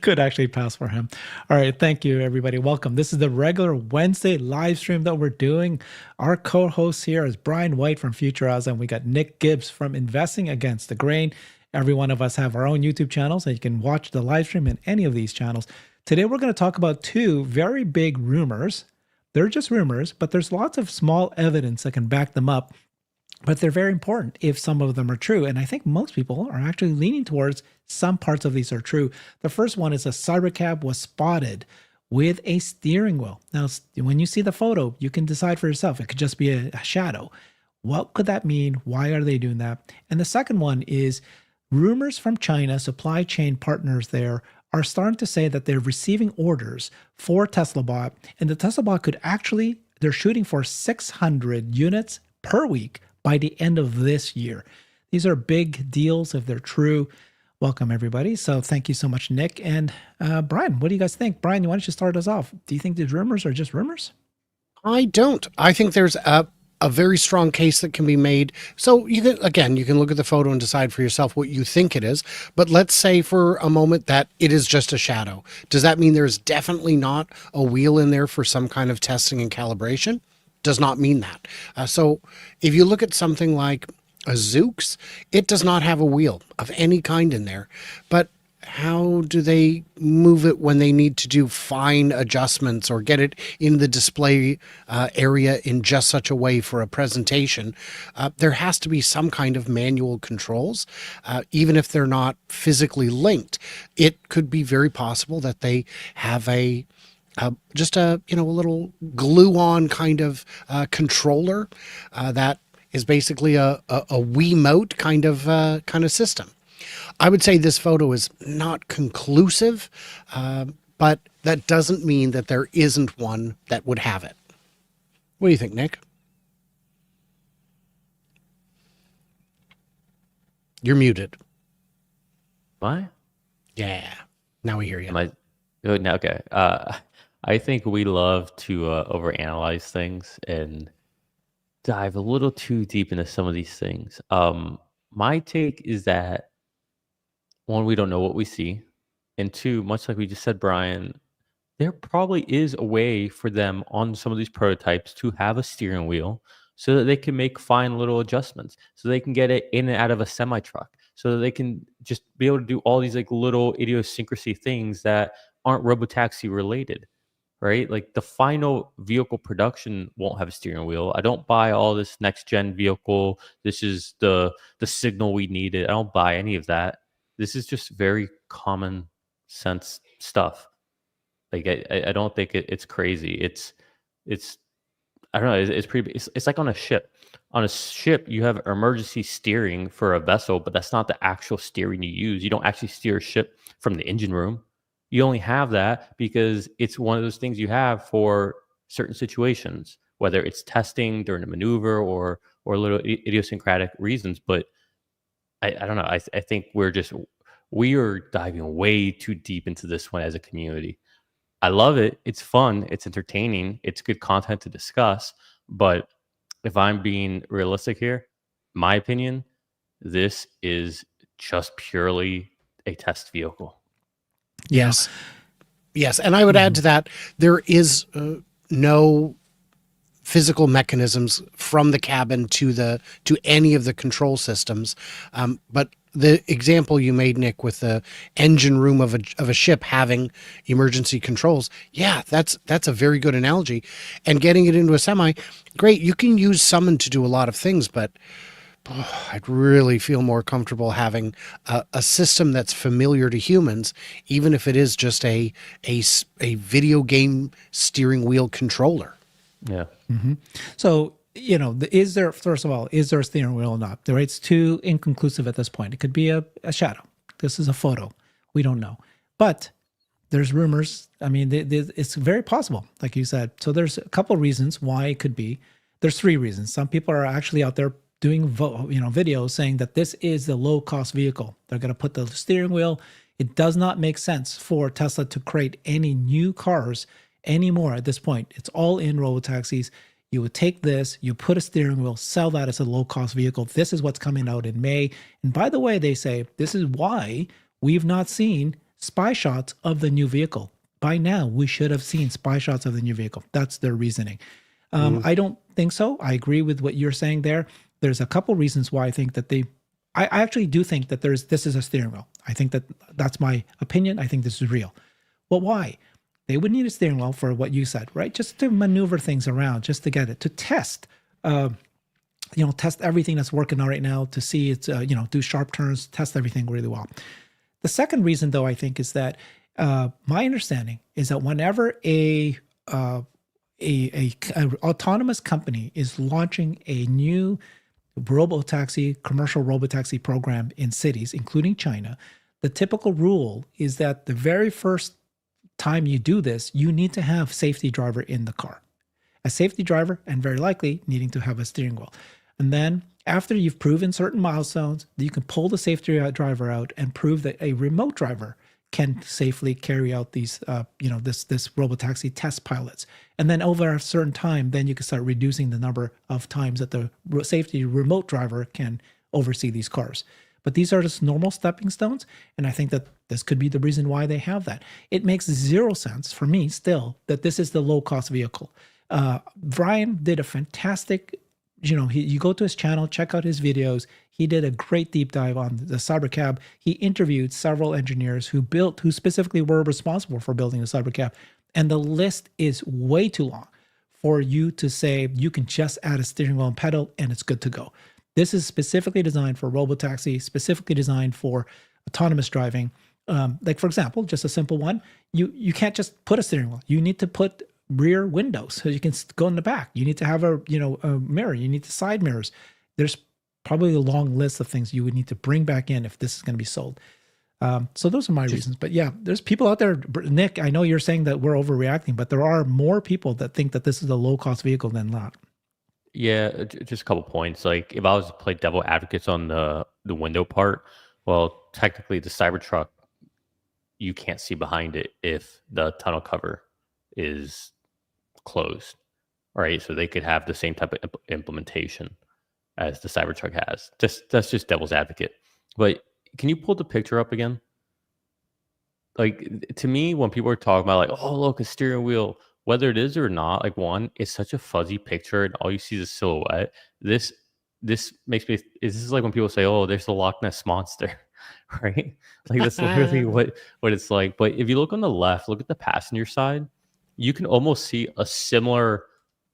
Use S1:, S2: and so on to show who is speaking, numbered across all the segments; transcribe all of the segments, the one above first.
S1: could actually pass for him. All right, thank you, everybody. Welcome. This is the regular Wednesday live stream that we're doing. Our co-host here is Brian White from Future Oz, and we got Nick Gibbs from Investing Against the Grain. Every one of us have our own YouTube channels, and you can watch the live stream in any of these channels. Today, we're going to talk about two very big rumors. They're just rumors, but there's lots of small evidence that can back them up. But they're very important if some of them are true. And I think most people are actually leaning towards some parts of these are true. The first one is a Cybercab was spotted with a steering wheel. Now, when you see the photo, you can decide for yourself. It could just be a shadow. What could that mean? Why are they doing that? And the second one is rumors from China, supply chain partners there are starting to say that they're receiving orders for Tesla Bot. And the Tesla Bot could actually, they're shooting for 600 units per week by the end of this year. These are big deals if they're true. Welcome, everybody. So thank you so much, Nick. And Brian, what do you guys think? Brian, why don't you start us off? Do you think these rumors are just rumors?
S2: I don't. I think there's a very strong case that can be made. So you can look at the photo and decide for yourself what you think it is. But let's say for a moment that it is just a shadow. Does that mean there's definitely not a wheel in there for some kind of testing and calibration? Does not mean that. So if you look at something like a Zoox, it does not have a wheel of any kind in there. But how do they move it when they need to do fine adjustments or get it in the display area in just such a way for a presentation? There has to be some kind of manual controls, even if they're not physically linked. It could be very possible that they have just a little glue-on kind of controller that is basically a Wiimote kind of system. I would say this photo is not conclusive, but that doesn't mean that there isn't one that would have it. What do you think, Nick? You're muted.
S3: Why?
S2: Yeah. Now we hear you.
S3: Am I? Oh, no, okay. I think we love to overanalyze things and dive a little too deep into some of these things. My take is that, one, we don't know what we see. And two, much like we just said, Brian, there probably is a way for them on some of these prototypes to have a steering wheel so that they can make fine little adjustments, so they can get it in and out of a semi truck, so that they can just be able to do all these like little idiosyncrasy things that aren't robotaxi related. Right? Like the final vehicle production won't have a steering wheel. I don't buy all this next gen vehicle. This is the signal we needed. I don't buy any of that. This is just very common sense stuff. Like I don't think it's crazy. It's I don't know. It's like on a ship. On a ship, you have emergency steering for a vessel, but that's not the actual steering you use. You don't actually steer a ship from the engine room. You only have that because it's one of those things you have for certain situations, whether it's testing during a maneuver or little idiosyncratic reasons. But I don't know. I think we are diving way too deep into this one as a community. I love it. It's fun. It's entertaining. It's good content to discuss. But if I'm being realistic here, my opinion, this is just purely a test vehicle.
S2: Yes. Yes. And I would add to that, there is no physical mechanisms from the cabin to any of the control systems. But the example you made, Nick, with the engine room of a ship having emergency controls. Yeah, that's a very good analogy. And getting it into a semi, great. You can use Summon to do a lot of things, but I'd really feel more comfortable having a system that's familiar to humans, even if it is just a video game steering wheel controller.
S3: Yeah.
S1: Mm-hmm. So, is there a steering wheel or not? Right? It's too inconclusive at this point. It could be a shadow. This is a photo. We don't know. But there's rumors. I mean, it's very possible, like you said. So there's a couple of reasons why it could be. There's three reasons. Some people are actually out there doing videos saying that this is the low-cost vehicle. They're going to put the steering wheel. It does not make sense for Tesla to create any new cars anymore at this point. It's all in robotaxis. You would take this, you put a steering wheel, sell that as a low-cost vehicle. This is what's coming out in May. And by the way, they say this is why we've not seen spy shots of the new vehicle. By now, we should have seen spy shots of the new vehicle. That's their reasoning. I don't think so. I agree with what you're saying there. There's a couple reasons why I think that I actually do think that this is a steering wheel. I think that's my opinion. I think this is real. But why? They would need a steering wheel for what you said, right? Just to maneuver things around, just to get it, to test, test everything that's working on right now, to see it's, do sharp turns, test everything really well. The second reason, though, I think is that my understanding is that whenever a autonomous company is launching a new commercial robotaxi program in cities, including China, the typical rule is that the very first time you do this, you need to have safety driver in the car. A safety driver, and very likely needing to have a steering wheel. And then after you've proven certain milestones, you can pull the safety driver out and prove that a remote driver can safely carry out these, this robotaxi test pilots. And then over a certain time, then you can start reducing the number of times that the safety remote driver can oversee these cars. But these are just normal stepping stones. And I think that this could be the reason why they have that. It makes zero sense for me still that this is the low cost vehicle. Brian did a fantastic, you go to his channel, check out his videos. He did a great deep dive on the Cybercab. He interviewed several engineers who specifically were responsible for building the Cybercab. And the list is way too long for you to say you can just add a steering wheel and pedal and it's good to go. This is specifically designed for robotaxi, specifically designed for autonomous driving. Like, for example, just a simple one, you can't just put a steering wheel. You need to put rear windows so you can go in the back. You need to have a mirror. You need the side mirrors. There's probably a long list of things you would need to bring back in if this is going to be sold. So those are my reasons. But yeah, there's people out there. Nick, I know you're saying that we're overreacting, but there are more people that think that this is a low-cost vehicle than not.
S3: Yeah, just a couple points. Like, if I was to play devil advocates on the window part, well, technically the Cybertruck, you can't see behind it if the tunnel cover is closed, right? So they could have the same type of implementation as the Cybertruck has. That's just devil's advocate. But can you pull the picture up again? Like, to me, when people are talking about like, oh, look, a steering wheel, whether it is or not, like, one, it's such a fuzzy picture and all you see is a silhouette. This makes me, this is like when people say, oh, there's the Loch Ness monster, right? Like, that's literally what it's like. But if you look on the left, look at the passenger side, you can almost see a similar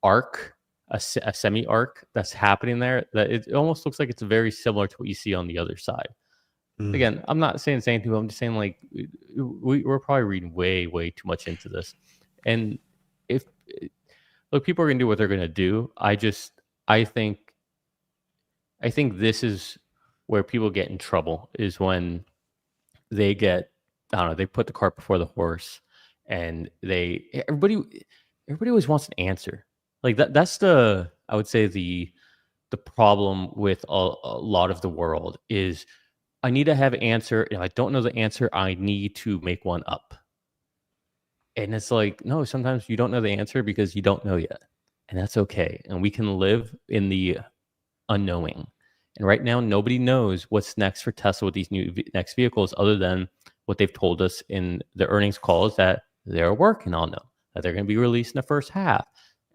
S3: arc, a semi arc that's happening there, that it almost looks like it's very similar to what you see on the other side. Again, I'm not saying anything, but I'm just saying, like, we're probably reading way too much into this. And if people are gonna do what they're gonna do, I think this is where people get in trouble, is when they get, I don't know, they put the cart before the horse, and everybody always wants an answer. Like, that's I would say the problem with a lot of the world is, I need to have an answer. If I don't know the answer, I need to make one up. And it's like, no, sometimes you don't know the answer because you don't know yet. And that's okay. And we can live in the unknowing. And right now, nobody knows what's next for Tesla with these next vehicles, other than what they've told us in the earnings calls, that they're working on them, that they're going to be released in the first half.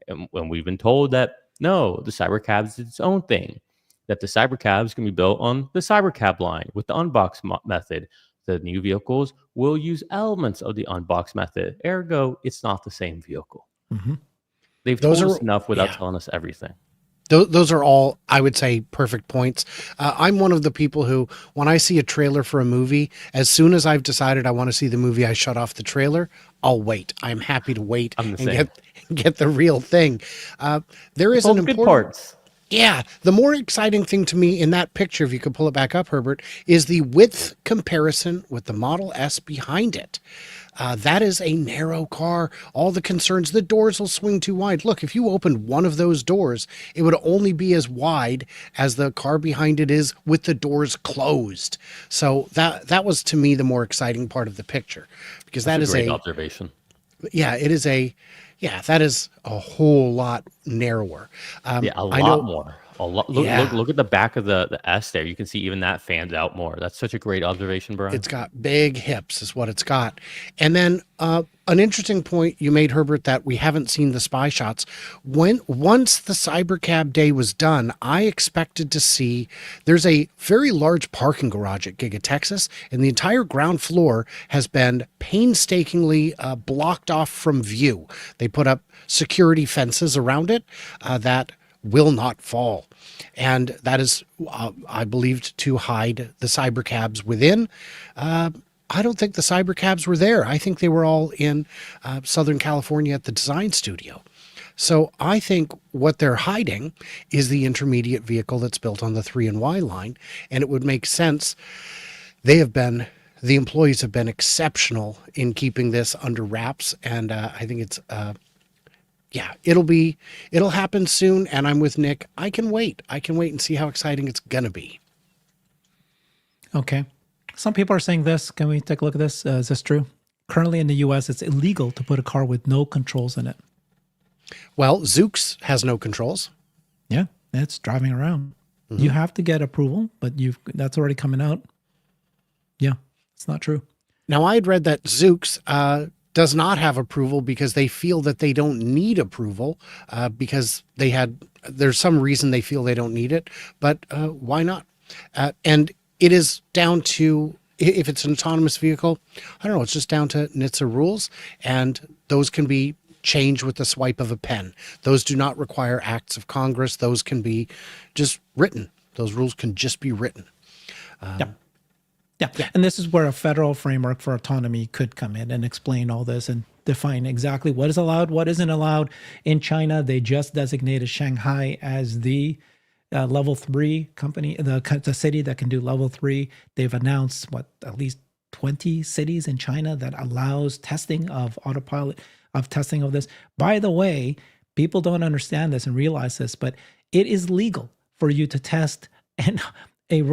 S3: And when we've been told that, no, the Cybercab is its own thing, that the Cybercab is going to be built on the Cybercab line with the unbox method. The new vehicles will use elements of the unbox method. Ergo, it's not the same vehicle.
S2: Mm-hmm.
S3: They've told us enough without telling us everything.
S2: Those are all, I would say, perfect points. I'm one of the people who, when I see a trailer for a movie, as soon as I've decided I want to see the movie, I shut off the trailer. I'll wait. I'm happy to wait and get the real thing. There is an important
S3: good parts.
S2: Yeah, the more exciting thing to me in that picture, if you could pull it back up, Herbert, is the width comparison with the Model S behind it. That is a narrow car. All the concerns, the doors will swing too wide. Look, if you opened one of those doors, it would only be as wide as the car behind it is with the doors closed. So that was, to me, the more exciting part of the picture, because
S3: That's a great observation.
S2: Yeah, that is a whole lot narrower.
S3: A lot more. a lot.
S2: Yeah.
S3: Look at the back of the S there. You can see even that fans out more. That's such a great observation, Brian.
S2: It's got big hips is what it's got. And then an interesting point you made, Herbert, that we haven't seen the spy shots. Once the Cybercab day was done, I expected to see there's a very large parking garage at Giga Texas, and the entire ground floor has been painstakingly blocked off from view. They put up security fences around it that will not fall. And that is, I believed, to hide the cybercabs within. I don't think the cybercabs were there. I think they were all in Southern California at the design studio. So I think what they're hiding is the intermediate vehicle that's built on the 3 and Y line. And it would make sense. The employees have been exceptional in keeping this under wraps. And I think it's, yeah, it'll happen soon. And I'm with Nick. I can wait and see how exciting it's going to be.
S1: Okay. Some people are saying this. Can we take a look at this? Is this true? Currently in the US, it's illegal to put a car with no controls in it.
S2: Well, Zoox has no controls.
S1: Yeah, it's driving around. You have to get approval, but that's already coming out. Yeah, it's not true.
S2: Now, I had read that Zoox does not have approval because they feel that they don't need approval because there's some reason they feel they don't need it, but why not? And it is down to, if it's an autonomous vehicle, I don't know, it's just down to NHTSA rules, and those can be changed with the swipe of a pen. Those do not require acts of Congress. Those can be just written. Those rules can just be written.
S1: Yeah. And this is where a federal framework for autonomy could come in and explain all this and define exactly what is allowed, what isn't allowed. In China, they just designated Shanghai as the level 3 company, the city that can do level 3. They've announced at least 20 cities in China that allows testing of autopilot, of testing of this. By the way, people don't understand this and realize this, but it is legal for you to test a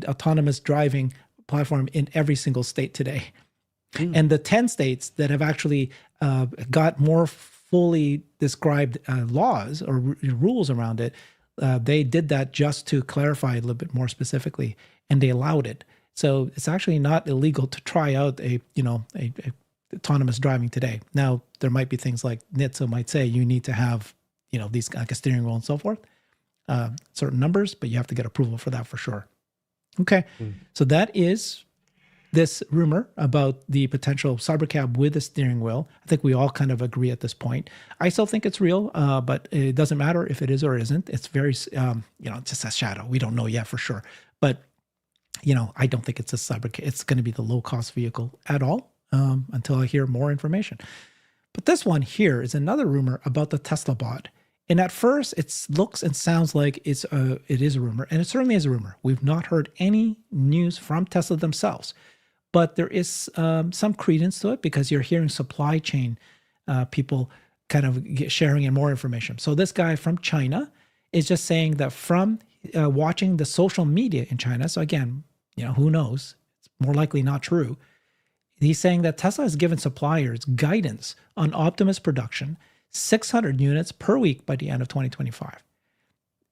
S1: autonomous driving platform in every single state today. And the 10 states that have actually got more fully described laws or rules around it, they did that just to clarify a little bit more specifically, and they allowed it. So it's actually not illegal to try out a autonomous driving today. Now, there might be things like NHTSA might say you need to have, these like a steering wheel and so forth, certain numbers, but you have to get approval for that for sure. Okay. So that is this rumor about the potential Cybercab with a steering wheel. I think we all kind of agree at this point. I still think it's real, but it doesn't matter if it is or isn't. It's very, just a shadow. We don't know yet for sure. But, I don't think it's a Cybercab. It's going to be the low-cost vehicle at all until I hear more information. But this one here is another rumor about the Tesla bot. And at first, it looks and sounds like it is a rumor, and it certainly is a rumor. We've not heard any news from Tesla themselves, but there is some credence to it because you're hearing supply chain people kind of sharing in more information. So this guy from China is just saying that from watching the social media in China, so again, who knows? It's more likely not true. He's saying that Tesla has given suppliers guidance on Optimus production, 600 units per week by the end of 2025.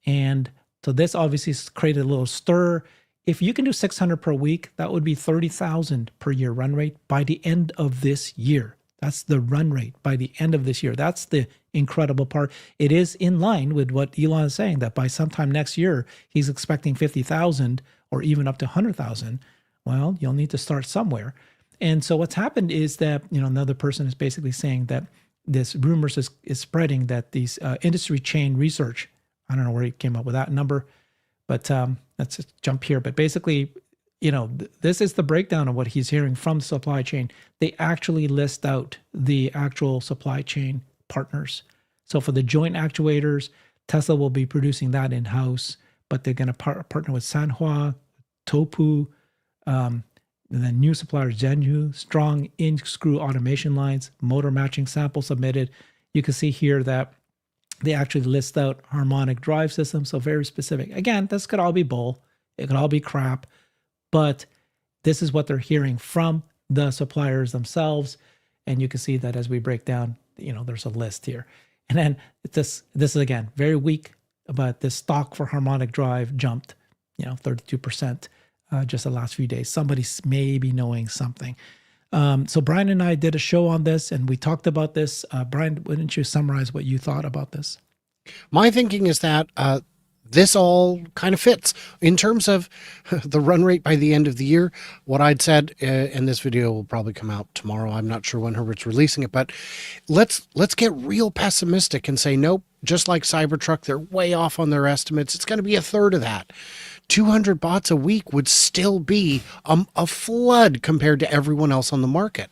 S1: And so this obviously created a little stir. If you can do 600 per week, that would be 30,000 per year run rate by the end of this year. That's the run rate by the end of this year. That's the incredible part. It is in line with what Elon is saying, that by sometime next year, he's expecting 50,000 or even up to 100,000. Well, you'll need to start somewhere. And so what's happened is that, another person is basically saying that this rumors is spreading that these industry chain research, I don't know where he came up with that number, but let's just jump here. But basically, this is the breakdown of what he's hearing from the supply chain. They actually list out the actual supply chain partners. So for the joint actuators, Tesla will be producing that in-house, but they're going to partner with Sanhua, Topu, and then new suppliers, Zhenhu, strong in-screw automation lines, motor matching sample submitted. You can see here that they actually list out harmonic drive systems, so very specific. Again, this could all be bull. It could all be crap, but this is what they're hearing from the suppliers themselves. And you can see that as we break down, there's a list here. And then this is, again, very weak but the stock for harmonic drive jumped, 32% just the last few days. Somebody's maybe knowing something. So Brian and I did a show on this, and we talked about this. Brian, why don't you summarize what you thought about this?
S2: My thinking is that this all kind of fits in terms of the run rate by the end of the year. What I'd said, and this video will probably come out tomorrow. I'm not sure when Herbert's releasing it, but let's get real pessimistic and say, nope, just like Cybertruck, they're way off on their estimates. It's going to be a third of that. 200 bots a week would still be a flood compared to everyone else on the market.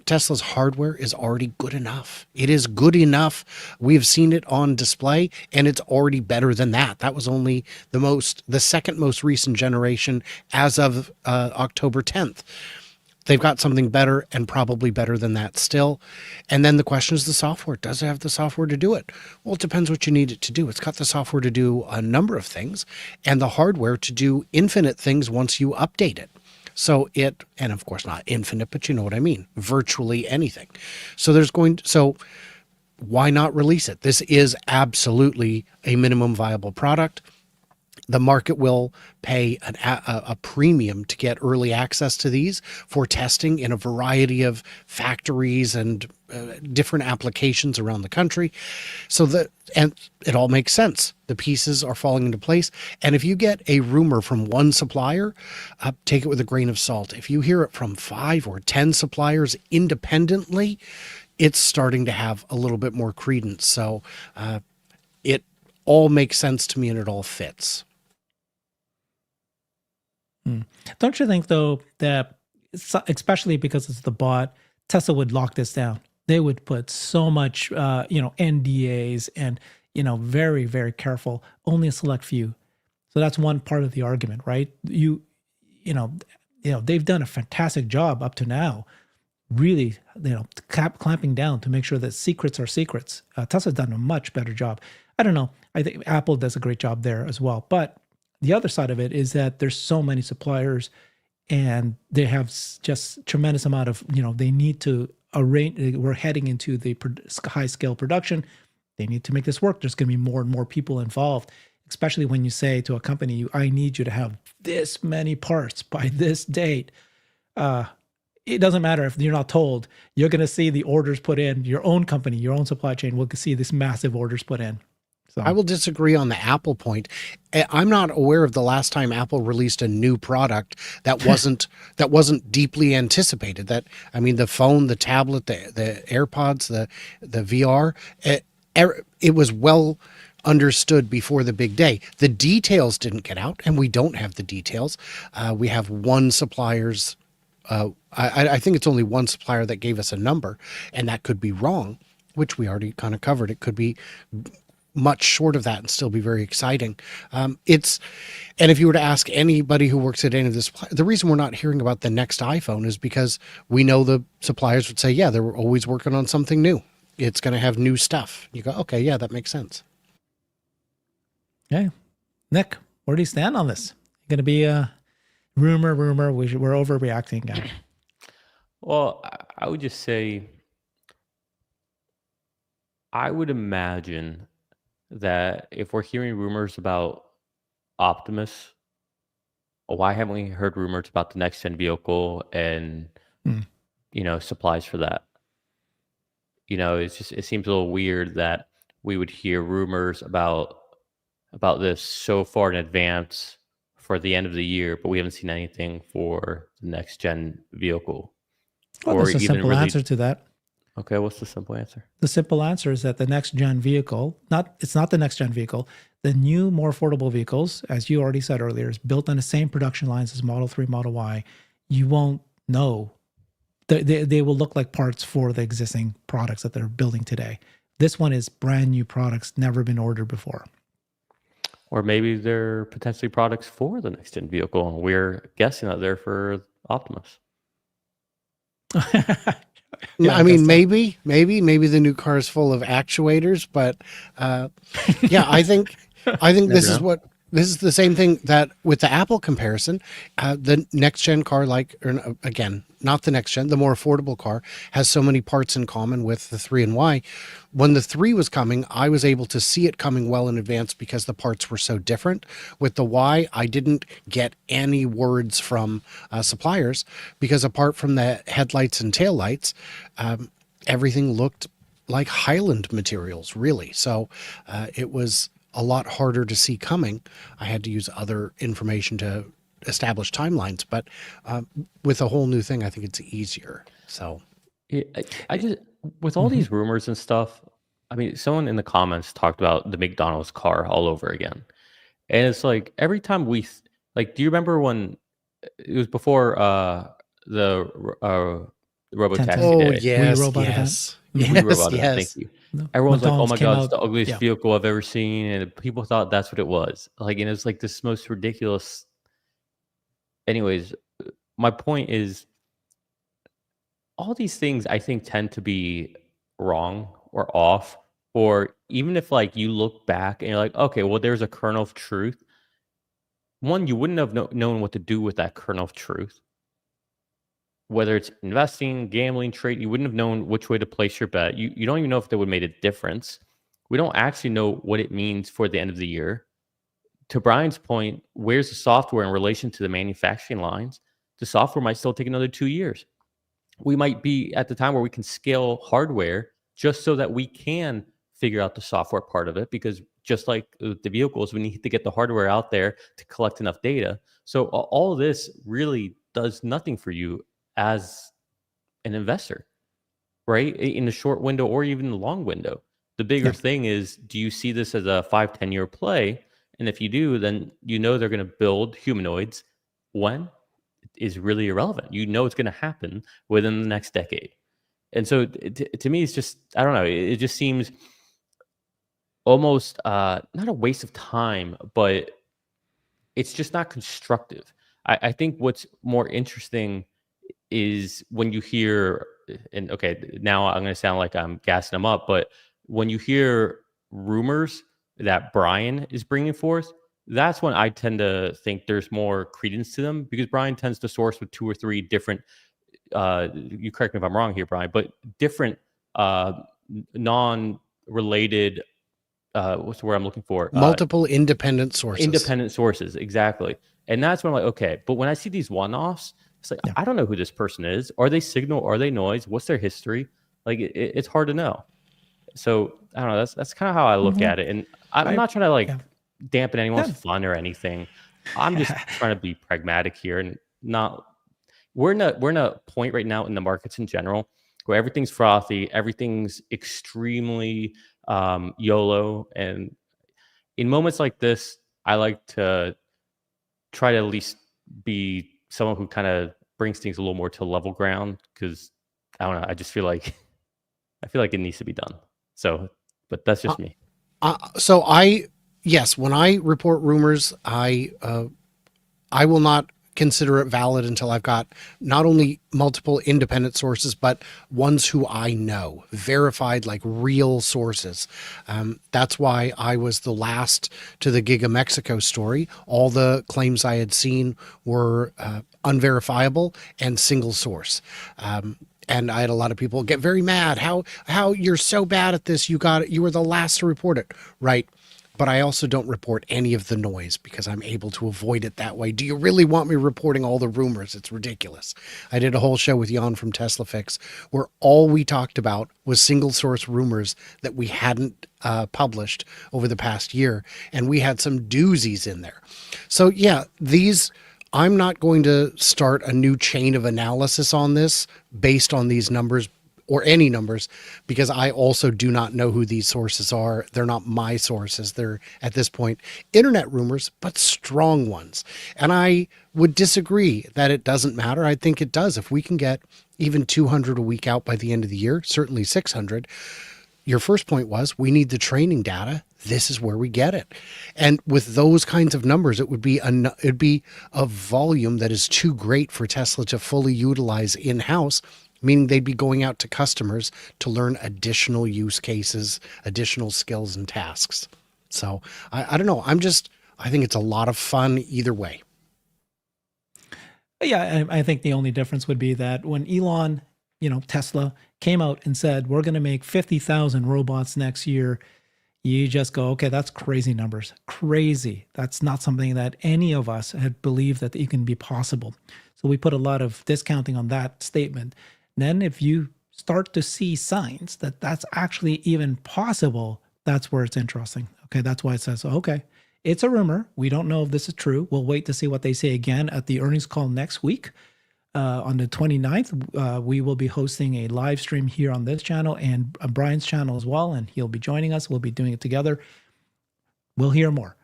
S2: Tesla's hardware is already good enough. It is good enough. We've seen it on display, and it's already better than that. That was only the second most recent generation as of October 10th. They've got something better and probably better than that still. And then the question is the software. Does it have the software to do it? Well, it depends what you need it to do. It's got the software to do a number of things and the hardware to do infinite things once you update it. So and of course not infinite, but you know what I mean, virtually anything. So why not release it? This is absolutely a minimum viable product. The market will pay a premium to get early access to these for testing in a variety of factories and different applications around the country. And it all makes sense. The pieces are falling into place. And if you get a rumor from one supplier, take it with a grain of salt. If you hear it from 5 or 10 suppliers independently, it's starting to have a little bit more credence. So it all makes sense to me and it all fits.
S1: Don't you think, though, that especially because it's the bot, Tesla would lock this down? They would put so much, NDAs and, very, very careful, only a select few. So that's one part of the argument, right? They've done a fantastic job up to now, really, clamping down to make sure that secrets are secrets. Tesla's done a much better job. I don't know. I think Apple does a great job there as well. But the other side of it is that there's so many suppliers and they have just tremendous amount of, they need to arrange. We're heading into the high scale production. They need to make this work. There's going to be more and more people involved, especially when you say to a company, I need you to have this many parts by this date. It doesn't matter if you're not told. You're going to see the orders put in. Your own company, your own supply chain will see these massive orders put in. So.
S2: I will disagree on the Apple point. I'm not aware of the last time Apple released a new product that wasn't deeply anticipated. The phone, the tablet, the AirPods, the VR, it was well understood before the big day. The details didn't get out, and we don't have the details. We have one supplier's. I think it's only one supplier that gave us a number, and that could be wrong, which we already kind of covered. It could be much short of that and still be very exciting. And if you were to ask anybody who works at any of this, the reason we're not hearing about the next iPhone is because we know the suppliers would say, yeah, they're always working on something new. It's going to have new stuff. You go, okay, yeah, that makes sense.
S1: Yeah. Nick, where do you stand on this? Going to be a rumor, we're overreacting, guy.
S3: Well, I would just say, I would imagine that if we're hearing rumors about Optimus, why haven't we heard rumors about the next gen vehicle and supplies for that? It seems a little weird that we would hear rumors about this so far in advance for the end of the year, but we haven't seen anything for the next gen vehicle.
S1: Well, there's a simple answer to that.
S3: Okay, what's the simple answer?
S1: The simple answer is that the next gen vehicle, it's not the next gen vehicle, the new, more affordable vehicles, as you already said earlier, is built on the same production lines as Model 3, Model Y. You won't know. They will look like parts for the existing products that they're building today. This one is brand new products, never been ordered before.
S3: Or maybe they're potentially products for the next gen vehicle, and we're guessing that they're for Optimus.
S2: Yeah, I mean, maybe the new car is full of actuators, but I think this is what This is the same thing that with the Apple comparison, the next gen car, again, not the next gen, the more affordable car has so many parts in common with the 3 and Y. When the 3 was coming, I was able to see it coming well in advance because the parts were so different. With the Y, I didn't get any words from suppliers because apart from the headlights and taillights, everything looked like Highland materials, really. So it was a lot harder to see coming. I had to use other information to establish timelines, but with a whole new thing, I think it's easier. So
S3: Yeah, I just with all
S1: Mhm.
S3: these rumors and stuff. I mean, someone in the comments talked about the McDonald's car all over again, and it's like every time like, do you remember when it was before the robo
S1: 10
S3: taxi
S1: 10.
S2: oh
S3: day?
S1: We
S2: yes,
S1: robot event.
S2: yes,
S1: Hmm.
S3: We
S2: yes,
S3: robot event. Thank
S2: yes.
S3: you.
S1: No,
S3: Everyone's like, "Oh
S1: McDonald's
S3: my
S1: came
S3: god, it's the
S1: out.
S3: ugliest
S1: Yeah.
S3: vehicle I've ever seen," and people thought that's what it was. Like, and it was like this most ridiculous. Anyways, my point is, all these things I think tend to be wrong or off, or even if like you look back and you're like, okay, well, there's a kernel of truth. One, you wouldn't have known what to do with that kernel of truth. Whether it's investing, gambling, trade, you wouldn't have known which way to place your bet. You don't even know if that would have made a difference. We don't actually know what it means for the end of the year. To Brian's point, where's the software in relation to the manufacturing lines? The software might still take another 2 years. We might be at the time where we can scale hardware just so that we can figure out the software part of it, because just like the vehicles, we need to get the hardware out there to collect enough data. So all of this really does nothing for you as an investor, right? In the short window or even the long window. The bigger
S1: Yeah.
S3: thing is, do you see this as a 5, 10 year play? And if you do, then you know they're going to build humanoids. When is really irrelevant. You know it's going to happen within the next decade. And so to me, it's just, I don't know, it just seems almost not a waste of time, but it's just not constructive. I think what's more interesting is when you hear, and okay, now I'm going to sound like I'm gassing them up, but when you hear rumors that Brian is bringing forth, that's when I tend to think there's more credence to them, because Brian tends to source with 2 or 3 different, you correct me if I'm wrong here, Brian, but different uh, non-related, what's the word I'm looking for?
S2: Multiple independent sources.
S3: Independent sources, exactly. And that's when I'm like, okay, but when I see these one-offs, it's like,
S1: Yeah.
S3: I don't know who this person is. Are they signal? Are they noise? What's their history? Like, it's hard to know. So I don't know. That's kind of how I look
S1: Hmm.
S3: at it. And I'm
S1: I
S3: not trying to
S1: yeah.
S3: like dampen anyone's
S1: Yeah.
S3: fun or anything. I'm just trying to be pragmatic here, and not. We're in a point right now in the markets in general where everything's frothy, everything's extremely YOLO, and in moments like this, I like to try to at least be someone who kind of brings things a little more to level ground, because I don't know. I just feel like I feel like it needs to be done. So, but that's
S2: Uh,
S3: just me.
S2: so yes, when I report rumors, I will not consider it valid until I've got not only multiple independent sources, but ones who I know, verified, like real sources. That's why I was the last to the Giga Mexico story. All the claims I had seen were unverifiable and single source. And I had a lot of people get very mad. How you're so bad at this? You were the last to report it, right? But I also don't report any of the noise because I'm able to avoid it that way. Do you really want me reporting all the rumors? It's ridiculous. I did a whole show with Jan from Tesla Fix where all we talked about was single source rumors that we hadn't published over the past year. And we had some doozies in there. So yeah, I'm not going to start a new chain of analysis on this based on these numbers or any numbers, because I also do not know who these sources are. They're not my sources. They're at this point internet rumors, but strong ones. And I would disagree that it doesn't matter. I think it does. If we can get even 200 a week out by the end of the year, certainly 600. Your first point was we need the training data. This is where we get it. And with those kinds of numbers, it'd be a volume that is too great for Tesla to fully utilize in-house, meaning they'd be going out to customers to learn additional use cases, additional skills and tasks. So I don't know. I think it's a lot of fun either way.
S1: Yeah, I think the only difference would be that when Elon, Tesla came out and said, we're going to make 50,000 robots next year, you just go, okay, that's crazy numbers. Crazy. That's not something that any of us had believed that it can be possible. So we put a lot of discounting on that statement. Then if you start to see signs that that's actually even possible, that's where it's interesting. Okay, that's why it says, okay, it's a rumor. We don't know if this is true. We'll wait to see what they say again at the earnings call next week. On the 29th, we will be hosting a live stream here on this channel and Brian's channel as well, and he'll be joining us. We'll be doing it together. We'll hear more.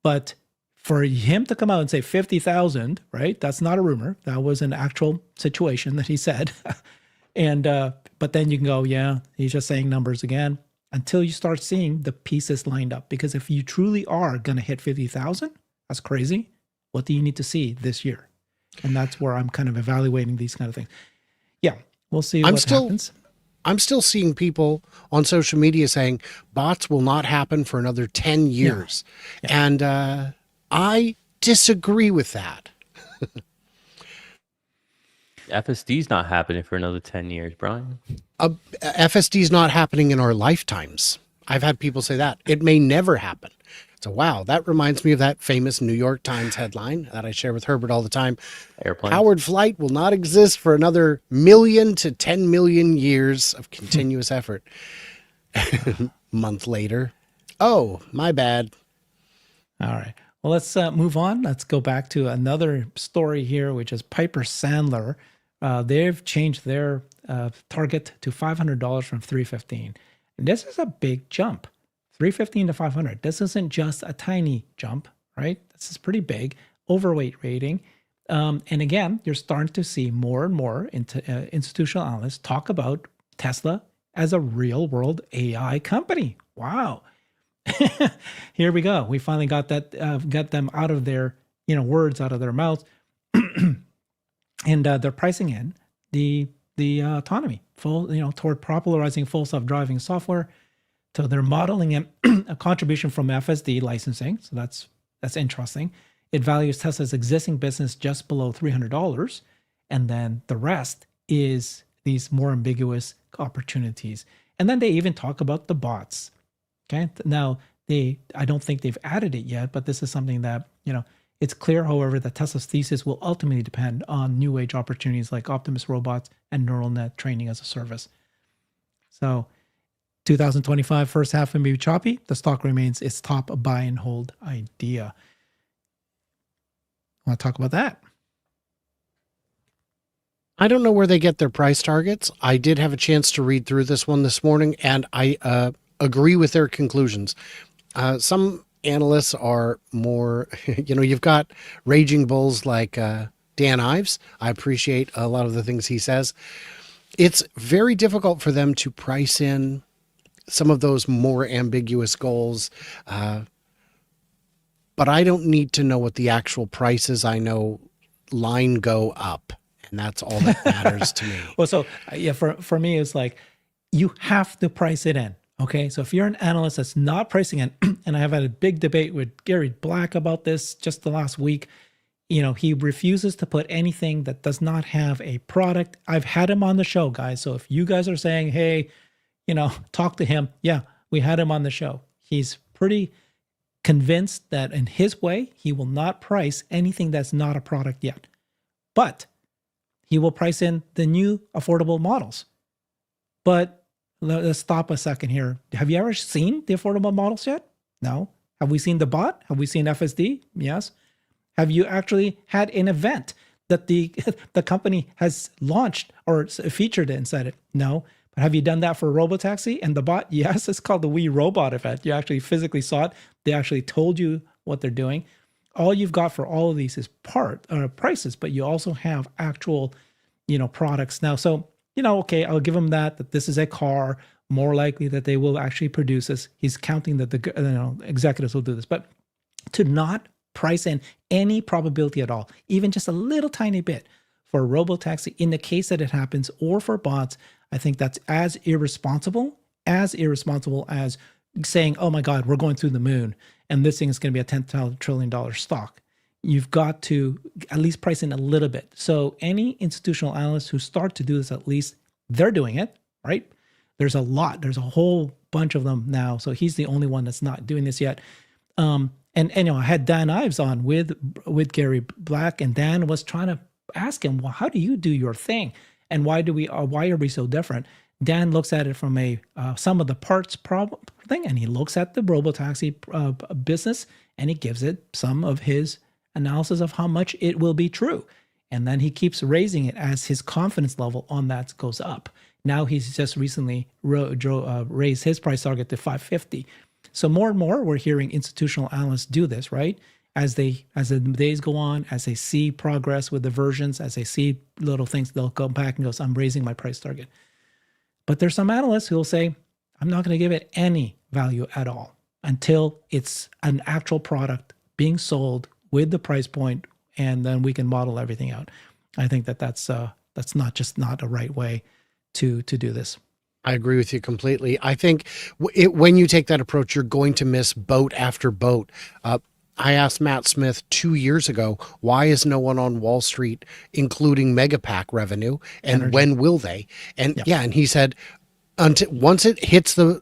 S1: But for him to come out and say 50,000, right? That's not a rumor. That was an actual situation that he said. And but then you can go, yeah, he's just saying numbers again, until you start seeing the pieces lined up. Because if you truly are going to hit 50,000, that's crazy. What do you need to see this year? And that's where I'm kind of evaluating these kind of things. Yeah, we'll see what happens.
S2: I'm still seeing people on social media saying bots will not happen for another 10 years. Yeah. And I disagree with that.
S3: FSD's not happening for another 10 years, Brian.
S2: FSD is not happening in our lifetimes. I've had people say that. It may never happen. So, wow, that reminds me of that famous New York Times headline that I share with Herbert all the time.
S3: Airplane.
S2: Powered flight will not exist for another 1,000,000 to 10 million years of continuous effort. Month later. Oh, my bad.
S1: All right. Well, let's move on. Let's go back to another story here, which is Piper Sandler. They've changed their target to $500 from $315. And this is a big jump. $315 to $500. This isn't just a tiny jump, right? This is pretty big. Overweight rating. And again, you're starting to see more and more institutional analysts talk about Tesla as a real world AI company. Wow. Here we go. We finally got that, got them out of their, words out of their mouths. And they're pricing in the autonomy toward popularizing full self-driving software. So they're modeling in a contribution from FSD licensing. So that's interesting. It values Tesla's existing business just below $300. And then the rest is these more ambiguous opportunities. And then they even talk about the bots. Okay. Now, I don't think they've added it yet, but this is something that, it's clear, however, that Tesla's thesis will ultimately depend on new age opportunities like Optimus robots and neural net training as a service. So 2025 first half may be choppy. The stock remains its top buy and hold idea. Want to talk about that?
S2: I don't know where they get their price targets. I did have a chance to read through this one this morning, and I agree with their conclusions. Some analysts are more, you've got raging bulls like Dan Ives. I appreciate a lot of the things he says. It's very difficult for them to price in some of those more ambiguous goals. But I don't need to know what the actual price is. I know line go up, and that's all that matters to me.
S1: Well, so yeah, for me, it's like you have to price it in. Okay, so if you're an analyst that's not pricing in, and I have had a big debate with Gary Black about this just the last week, he refuses to put anything that does not have a product. I've had him on the show, guys. So if you guys are saying, hey, talk to him. Yeah, we had him on the show. He's pretty convinced that in his way, he will not price anything that's not a product yet. But he will price in the new affordable models. But let's stop a second here. Have you ever seen the affordable models yet? No. Have we seen the bot? Have we seen FSD? Yes. Have you actually had an event that the company has launched or featured it and said it? No. But have you done that for Robotaxi and the bot? Yes, it's called the We Robot event. You actually physically saw it. They actually told you what they're doing. All you've got for all of these is prices, but you also have actual, products now. So, okay, I'll give him that this is a car, more likely that they will actually produce this. He's counting that the executives will do this, but to not price in any probability at all, even just a little tiny bit for Robotaxi in the case that it happens, or for bots, I think that's as irresponsible as saying, oh my God, we're going through the moon and this thing is going to be a $10 trillion stock, you've got to at least price in a little bit. So any institutional analysts who start to do this, at least they're doing it, right? There's a whole bunch of them now. So he's the only one that's not doing this yet. And you know, I had Dan Ives on with Gary Black, and Dan was trying to ask him, well, how do you do your thing, and why are we so different? Dan looks at it from a sum of the parts problem thing, and he looks at the robotaxi business, and he gives it some of his analysis of how much it will be true, and then he keeps raising it as his confidence level on that goes up. Now he's just recently raised his price target to 550. So more and more, we're hearing institutional analysts do this, right? As the days go on, as they see progress with the versions, as they see little things, they'll go back and go, I'm raising my price target. But there's some analysts who will say, I'm not going to give it any value at all until it's an actual product being sold with the price point, and then we can model everything out. I think that's not a right way to do this.
S2: I agree with you completely. I think when you take that approach, you're going to miss boat after boat. I asked Matt Smith 2 years ago, why is no one on Wall Street including Megapack revenue, and
S1: Energy.
S2: when will they? And and he said, once it hits the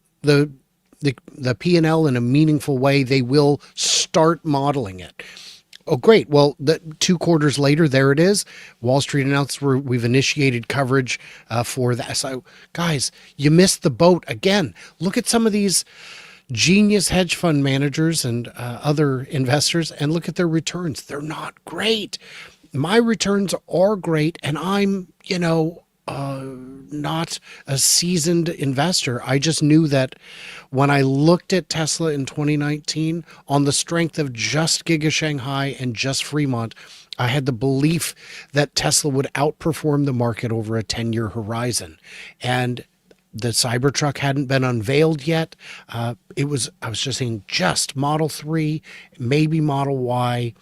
S2: P&L in a meaningful way, they will start modeling it. Oh, great. Well, 2 quarters later, there it is. Wall Street announced we've initiated coverage for that. So, guys, you missed the boat again. Look at some of these genius hedge fund managers and other investors, and look at their returns. They're not great. My returns are great, and I'm, not a seasoned investor. I just knew that when I looked at Tesla in 2019 on the strength of just Giga Shanghai and just Fremont, I had the belief that Tesla would outperform the market over a 10-year horizon. And the Cybertruck hadn't been unveiled yet. I was just saying, just Model 3, maybe Model Y,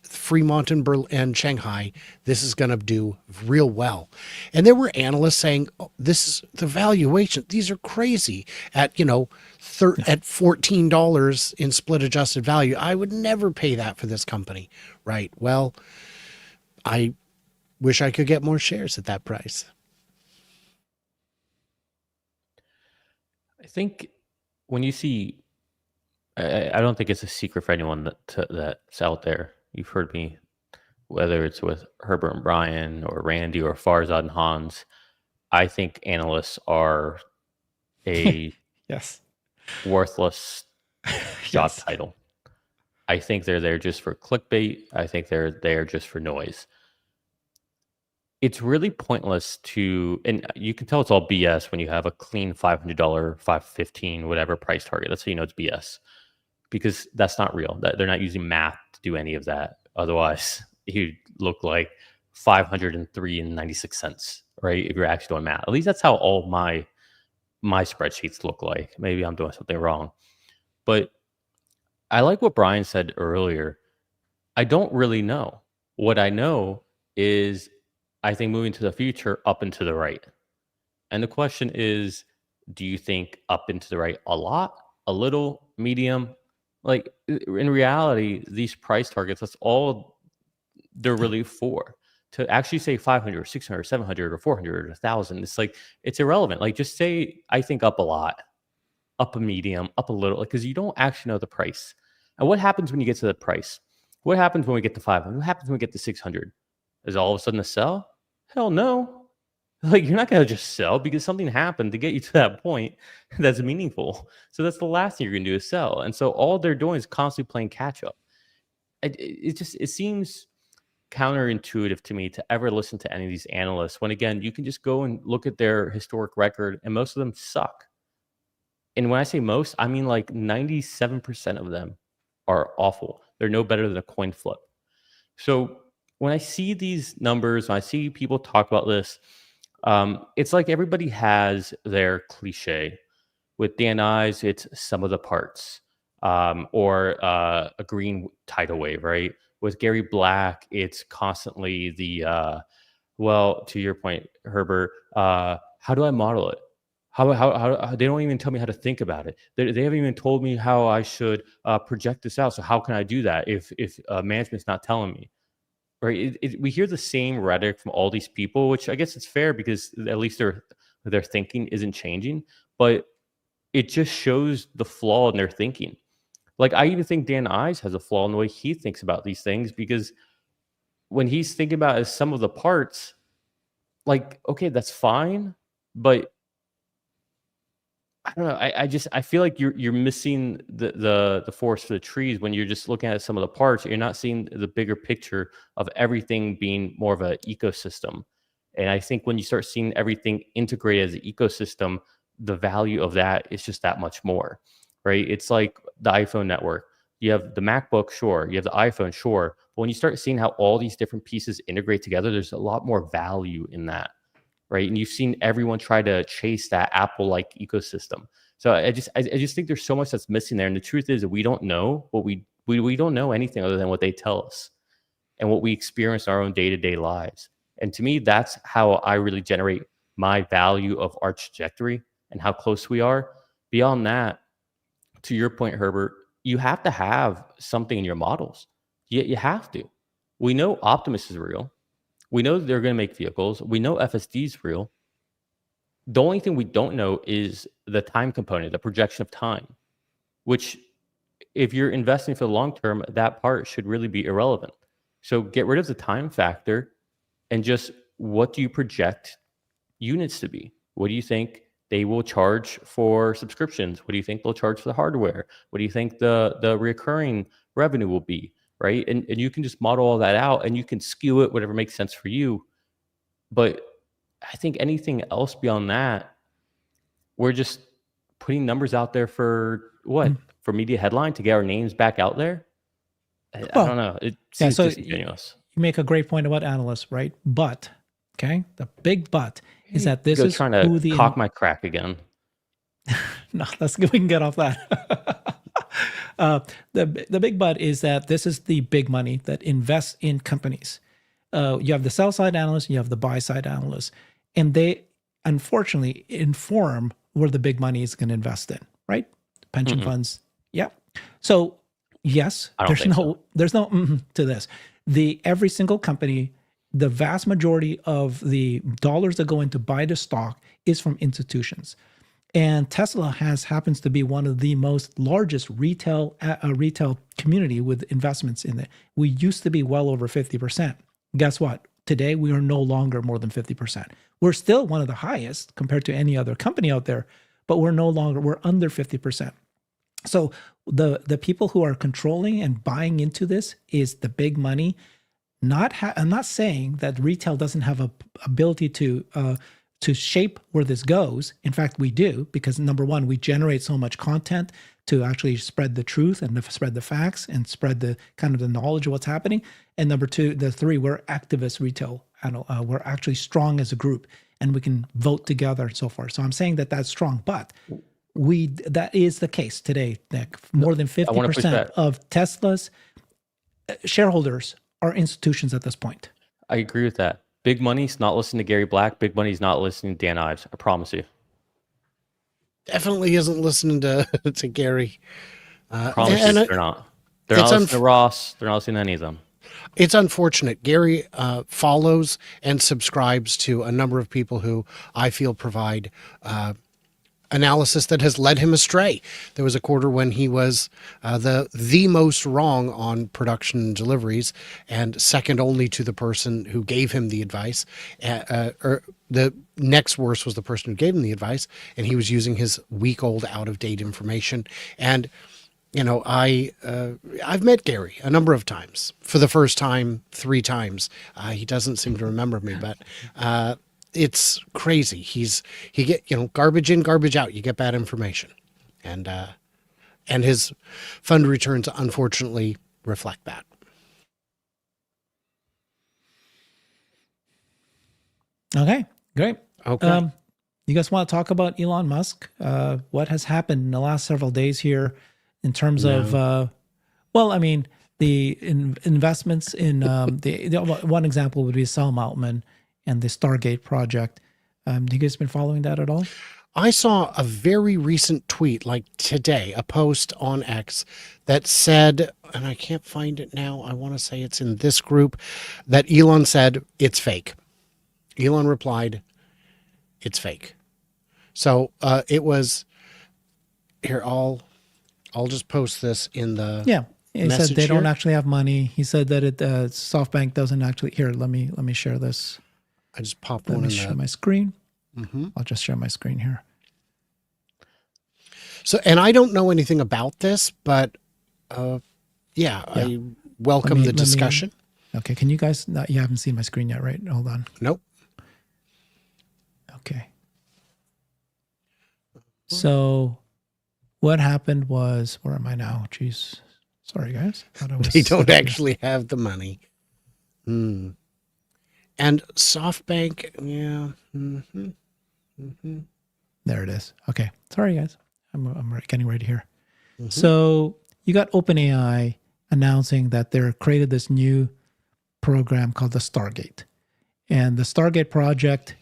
S2: Fremont and Shanghai, this is going to do real well. And there were analysts saying, oh, this is the valuation. These are crazy at, at $14 in split adjusted value. I would never pay that for this company. Right. Well, I wish I could get more shares at that price.
S3: I think when you see, I don't think it's a secret for anyone that's out there. You've heard me, whether it's with Herbert and Brian or Randy or Farzad and Hans. I think analysts are a
S1: yes,
S3: worthless job title. I think they're there just for clickbait. I think they're there just for noise. It's really pointless and you can tell it's all BS when you have a clean $500, $515, whatever price target. That's how you know it's BS, because that's not real. They're not using math to do any of that. Otherwise, you'd look like 503.96 cents, right? If you're actually doing math. At least that's how all my spreadsheets look like. Maybe I'm doing something wrong. But I like what Brian said earlier. I don't really know. What I know is I think moving to the future, up and to the right. And the question is, do you think up and to the right a lot, a little, medium? Like, in reality, these price targets, that's all they're really for. To actually say 500 or 600 or 700 or 400 or 1,000, it's like, it's irrelevant. Like, just say, I think up a lot, up a medium, up a little, because you don't actually know the price. And what happens when you get to the price? What happens when we get to 500? What happens when we get to 600? Is all of a sudden a sell? Hell no. Like, you're not going to just sell because something happened to get you to that point that's meaningful. So that's the last thing you're going to do is sell. And so all they're doing is constantly playing catch up. It seems counterintuitive to me to ever listen to any of these analysts when, again, you can just go and look at their historic record and most of them suck. And when I say most, I mean like 97% of them are awful. They're no better than a coin flip. So when I see these numbers, when I see people talk about this, it's like everybody has their cliche. With Dan Ives, it's some of the parts, or a green tidal wave, right? With Gary Black, it's constantly the, well, to your point, Herbert, how do I model it? How they don't even tell me how to think about it. They haven't even told me how I should project this out. So how can I do that if management's not telling me? Right? We hear the same rhetoric from all these people, which I guess it's fair because at least their thinking isn't changing. But it just shows the flaw in their thinking. Like I even think Dan Ives has a flaw in the way he thinks about these things, because when he's thinking about as some of the parts, like, okay, that's fine, but I don't know. I feel like you're missing the forest for the trees when you're just looking at some of the parts. You're not seeing the bigger picture of everything being more of an ecosystem. And I think when you start seeing everything integrated as an ecosystem, the value of that is just that much more, right? It's like the iPhone network. You have the MacBook, sure. You have the iPhone, sure. But when you start seeing how all these different pieces integrate together, there's a lot more value in that, right? And you've seen everyone try to chase that Apple-like ecosystem. So I just think there's so much that's missing there. And the truth is that we don't know what we don't know anything other than what they tell us and what we experience in our own day-to-day lives. And to me, that's how I really generate my value of our trajectory and how close we are. Beyond that, to your point, Herbert, you have to have something in your models. You have to. We know Optimus is real. We know that they're going to make vehicles. We know FSD is real. The only thing we don't know is the time component, the projection of time, which if you're investing for the long term, that part should really be irrelevant. So get rid of the time factor and just what do you project units to be? What do you think they will charge for subscriptions? What do you think they'll charge for the hardware? What do you think the recurring revenue will be? Right. And you can just model all that out and you can skew it, whatever makes sense for you. But I think anything else beyond that, we're just putting numbers out there for what? For media headline to get our names back out there? I don't know. It seems disingenuous.
S1: You make a great point about analysts, right? But, okay, the big but is that this is
S3: trying to cock my crack again.
S1: No, we can get off that. The big but is that this is the big money that invests in companies. You have the sell side analysts, you have the buy side analysts, and they unfortunately inform where the big money is going to invest in, right? Pension funds. Yeah. So yes, there's no to this. Every single company, the vast majority of the dollars that go into buy the stock is from institutions. And Tesla happens to be one of the most largest retail community with investments in it. We used to be well over 50%. Guess what? Today, we are no longer more than 50%. We're still one of the highest compared to any other company out there, but we're under 50%. So the people who are controlling and buying into this is the big money. I'm not saying that retail doesn't have a ability to shape where this goes. In fact, we do, because number one, we generate so much content to actually spread the truth and spread the facts and spread the kind of the knowledge of what's happening. And number two, we're activist retail. We're actually strong as a group and we can vote together and so forth. So I'm saying that that's strong, but that is the case today, Nick. More than 50% of Tesla's shareholders are institutions at this point.
S3: I agree with that. Big money's not listening to Gary Black. Big money's not listening to Dan Ives. I promise you.
S2: Definitely isn't listening to Gary.
S3: I promise you they're not. They're not listening to Ross. They're not listening to any of them.
S2: It's unfortunate. Gary follows and subscribes to a number of people who I feel provide analysis that has led him astray. There was a quarter when he was the most wrong on production and deliveries, and second only to the person who gave him the advice. Or the next worst was the person who gave him the advice, and he was using his week-old, out-of-date information. And you know, I've met Gary a number of times. For the first time, 3 times. He doesn't seem to remember me, but it's crazy. He get garbage in, garbage out. You get bad information, and his fund returns unfortunately reflect that.
S1: Okay, great.
S2: Okay.
S1: You guys want to talk about Elon Musk? What has happened in the last several days here in terms of, the investments in the one example would be Sam Altman and the Stargate project. Have you guys been following that at all?
S2: I saw a very recent tweet, like today, a post on X that said, and I can't find it now. I want to say it's in this group, that Elon said it's fake. Elon replied, it's fake. So it was here. I'll just post this in the
S1: Yeah. He said
S2: message
S1: they don't
S2: here.
S1: actually have money. He said that SoftBank doesn't actually. Here, let me share this.
S2: I just popped
S1: Let
S2: one
S1: me
S2: in
S1: share
S2: the.
S1: my screen.
S2: Mhm.
S1: I'll just share my screen here.
S2: So, and I don't know anything about this, but yeah, I welcome the discussion.
S1: Okay, can you guys? You haven't seen my screen yet, right? Hold on.
S2: Nope.
S1: Okay. So, what happened was, where am I now? Jeez, sorry guys. Thought I was
S2: They don't
S1: here.
S2: actually have the money. And SoftBank, yeah.
S1: There it is. Okay, sorry guys. I'm getting ready here. So you got OpenAI announcing that they're created this new program called the Stargate, and the Stargate project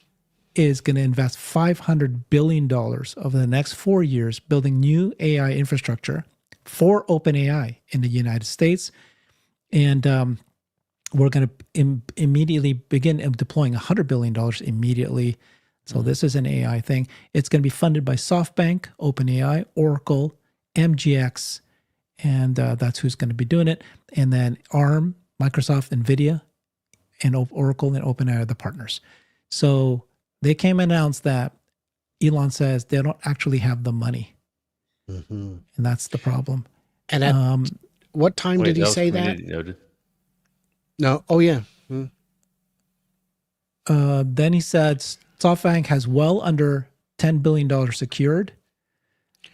S1: is going to invest $500 billion over the next 4 years building new AI infrastructure for OpenAI in the United States. And we're going to immediately begin deploying $100 billion immediately. So this is an AI thing. It's going to be funded by SoftBank, OpenAI, Oracle, MGX, and that's who's going to be doing it. And then ARM, Microsoft, NVIDIA, and Oracle and OpenAI are the partners. So they came and announced that Elon says they don't actually have the money. And that's the problem.
S2: And at what time did he say that?
S3: Noted.
S2: No. Oh, yeah.
S1: Then he said SoftBank has well under $10 billion secured,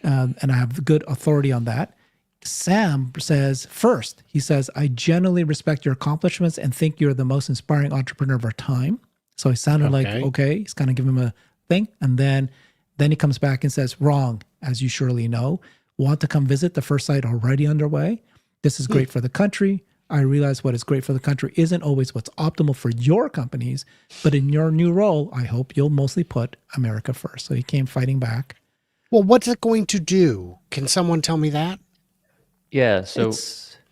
S1: and I have good authority on that. Sam says, first, he says, I genuinely respect your accomplishments and think you're the most inspiring entrepreneur of our time. So he sounded like, okay, he's kind of giving him a thing. And then he comes back and says, wrong, as you surely know. Want to come visit the first site already underway? This is great for the country. I realize what is great for the country isn't always what's optimal for your companies, but in your new role, I hope you'll mostly put America first. So he came fighting back.
S2: Well, what's it going to do? Can someone tell me that?
S3: Yeah, so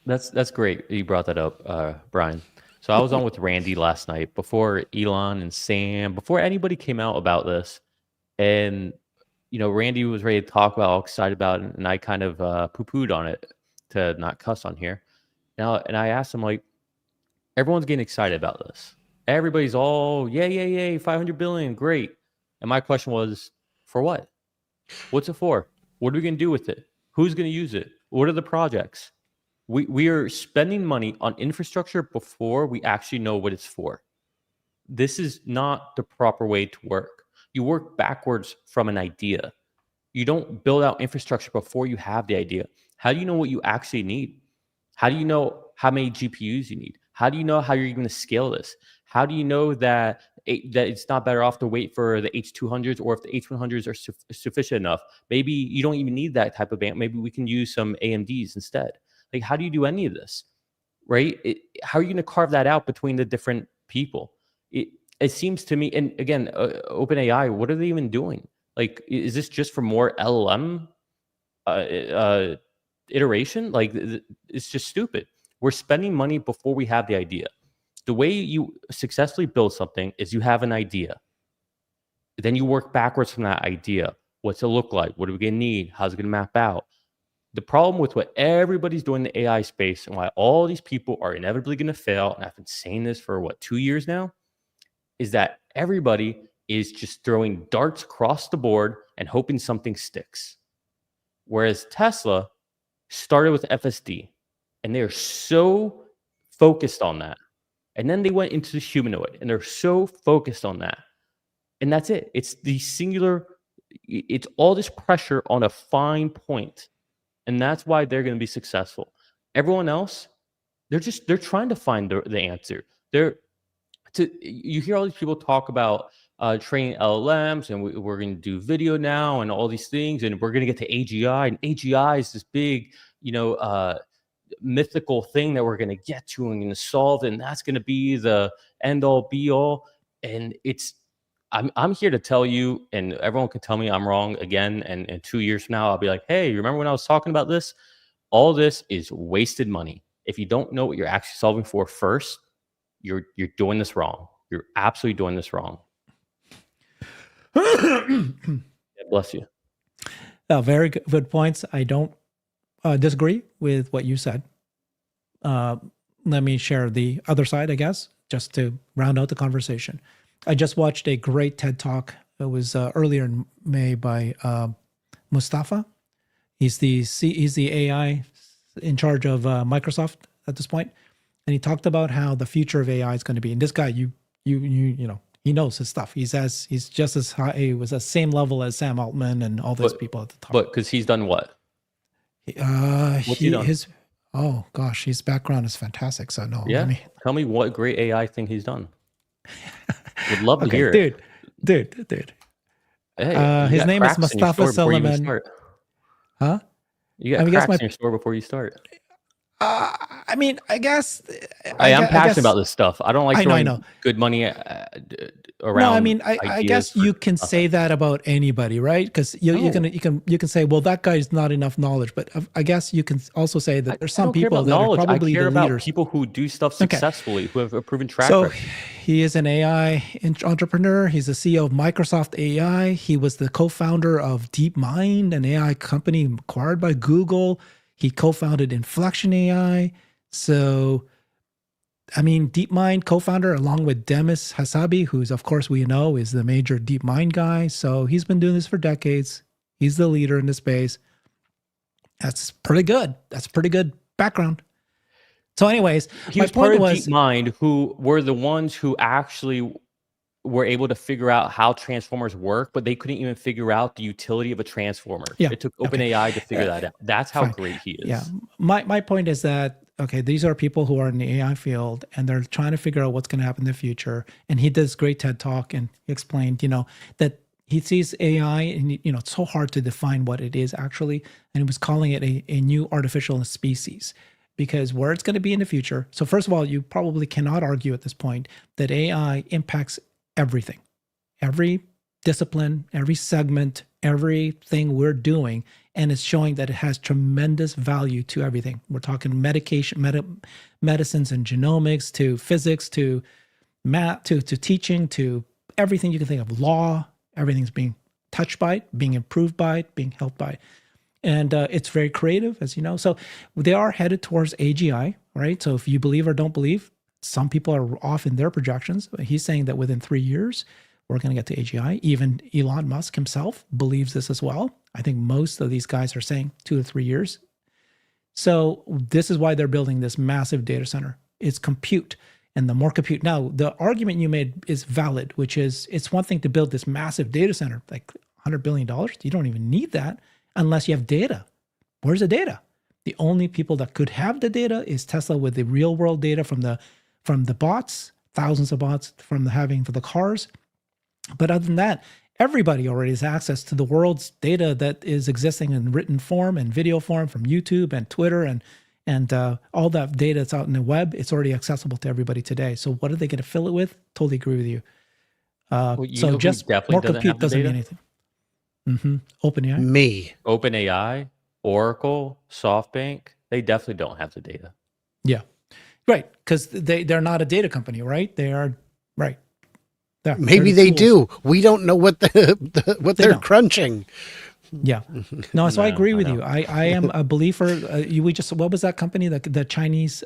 S3: that's great. You brought that up, Brian. So I was on with Randy last night before Elon and Sam, before anybody came out about this, and Randy was ready to talk about, all excited about it, and I kind of poo-pooed on it to not cuss on here. Now, and I asked him, like, everyone's getting excited about this. Everybody's all, yay, 500 billion, great. And my question was, for what? What's it for? What are we going to do with it? Who's going to use it? What are the projects? We are spending money on infrastructure before we actually know what it's for. This is not the proper way to work. You work backwards from an idea. You don't build out infrastructure before you have the idea. How do you know what you actually need? How do you know how many GPUs you need? How do you know how you're going to scale this? How do you know that it's not better off to wait for the H200s, or if the H100s are sufficient enough? Maybe you don't even need that type of band. Maybe we can use some AMDs instead. Like, how do you do any of this, right? How are you going to carve that out between the different people? It seems to me, and again, OpenAI, what are they even doing? Like, is this just for more LLM iteration? Like, it's just stupid. We're spending money before we have the idea. The way you successfully build something is you have an idea. Then you work backwards from that idea. What's it look like? What are we going to need? How's it going to map out? The problem with what everybody's doing in the AI space, and why all these people are inevitably going to fail, and I've been saying this for 2 years now, is that everybody is just throwing darts across the board and hoping something sticks. Whereas Tesla started with FSD, and they're so focused on that. And then they went into the humanoid, and they're so focused on that. And that's it. It's the singular, it's all this pressure on a fine point. And that's why they're going to be successful. Everyone else, they're trying to find the answer. You hear all these people talk about training LLMs, and we're going to do video now and all these things, and we're going to get to AGI, and AGI is this big, mythical thing that we're going to get to and going to solve, and that's going to be the end all be all. And it's I'm here to tell you, and everyone can tell me I'm wrong again. And in 2 years from now, I'll be like, hey, remember when I was talking about this? All this is wasted money. If you don't know what you're actually solving for first, you're doing this wrong. You're absolutely doing this wrong. Bless you.
S1: Very good points. I don't disagree with what you said. Let me share the other side, I guess, just to round out the conversation. I just watched a great TED Talk. It was earlier in May by Mustafa. He's the AI in charge of Microsoft at this point, and he talked about how the future of AI is going to be. And this guy, you know, he knows his stuff. He's just as high. He was the same level as Sam Altman and all those people at the top.
S3: But because he's done what? What's he done?
S1: Oh gosh, his background is fantastic. So no,
S3: Yeah. Tell me what great AI thing he's done. Would love to hear it.
S1: Dude.
S3: Hey,
S1: his name is Mustafa Suleiman. Huh?
S3: You got cracks in your store before you start.
S1: I mean, I guess
S3: I am passionate about this stuff. I don't like throwing good money around.
S1: No, I mean, I guess you can say that about anybody, right? Because you can say, well, that guy's not enough knowledge. But I guess you can also say that there's some people that are probably the leaders.
S3: People who do stuff successfully, who have a proven track record.
S1: So he is an AI entrepreneur. He's the CEO of Microsoft AI. He was the co-founder of DeepMind, an AI company acquired by Google. He co-founded Inflection AI. So, I mean, DeepMind co-founder along with Demis Hassabis, who's, of course, we know is the major DeepMind guy. So he's been doing this for decades. He's the leader in the space. That's pretty good. That's pretty good background. So anyways,
S3: my point was DeepMind, who were the ones who actually were able to figure out how transformers work, but they couldn't even figure out the utility of a transformer. It took OpenAI to figure that out. That's how great he is.
S1: Yeah. My point is that, okay, these are people who are in the AI field and they're trying to figure out what's going to happen in the future. And he did this great TED Talk and he explained, that he sees AI and, it's so hard to define what it is actually. And he was calling it a new artificial species because where it's going to be in the future. So first of all, you probably cannot argue at this point that AI impacts everything, every discipline, every segment, everything we're doing. And it's showing that it has tremendous value to everything. We're talking medication, medicines and genomics, to physics, to math, to teaching, to everything you can think of. Law, everything's being touched by it, being improved by it, being helped by it. And it's very creative, as you know. So they are headed towards AGI, right? So if you believe or don't believe, some people are off in their projections. He's saying that within 3 years, we're going to get to AGI. Even Elon Musk himself believes this as well. I think most of these guys are saying 2 to 3 years. So this is why they're building this massive data center. It's compute. And the more compute. Now, the argument you made is valid, which is it's one thing to build this massive data center, like $100 billion. You don't even need that unless you have data. Where's the data? The only people that could have the data is Tesla with the real world data from the bots, thousands of bots from having for the cars. But other than that, everybody already has access to the world's data that is existing in written form and video form from YouTube and Twitter and all that data that's out in the web. It's already accessible to everybody today. So what are they going to fill it with? Totally agree with you. So just more compute doesn't mean anything. OpenAI?
S2: Me.
S3: OpenAI, Oracle, SoftBank, they definitely don't have the data.
S1: Yeah. Right. Because they're not a data company, right? They are, right.
S2: Maybe they do. We don't know what they're crunching.
S1: Yeah. No, so I agree with you. I am a believer. What was that company? The Chinese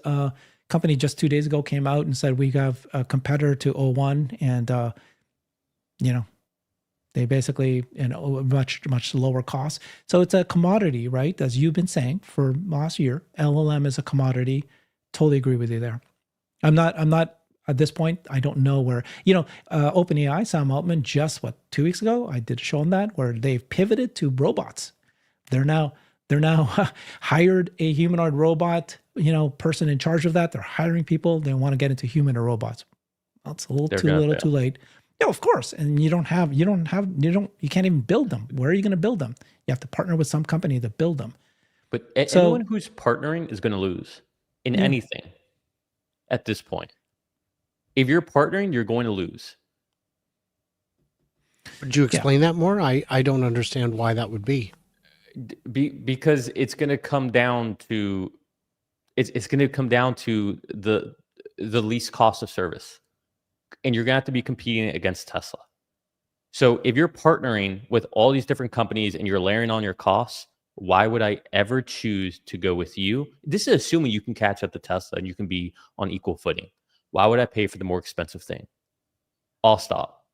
S1: company just 2 days ago came out and said we have a competitor to O1 and, they basically, much lower cost. So it's a commodity, right? As you've been saying for last year, LLM is a commodity. Totally agree with you there. I'm not at this point. I don't know where, OpenAI, Sam Altman, just 2 weeks ago, I did a show on that where they've pivoted to robots. They're now hired a humanoid robot, person in charge of that. They're hiring people. They want to get into human or robots. Well, it's a little too late. Yeah, of course. And you can't even build them. Where are you going to build them? You have to partner with some company to build them.
S3: But anyone who's partnering is going to lose in anything at this point. If you're partnering, you're going to lose.
S2: Would you
S1: Yeah.
S2: explain that more? I don't understand why that would be.
S3: Because it's going to come down to it's going to come down to the least cost of service, and you're going to have to be competing against Tesla. So if you're partnering with all these different companies and you're layering on your costs, why would I ever choose to go with you? This is assuming you can catch up to Tesla and you can be on equal footing. Why would I pay for the more expensive thing? I'll stop.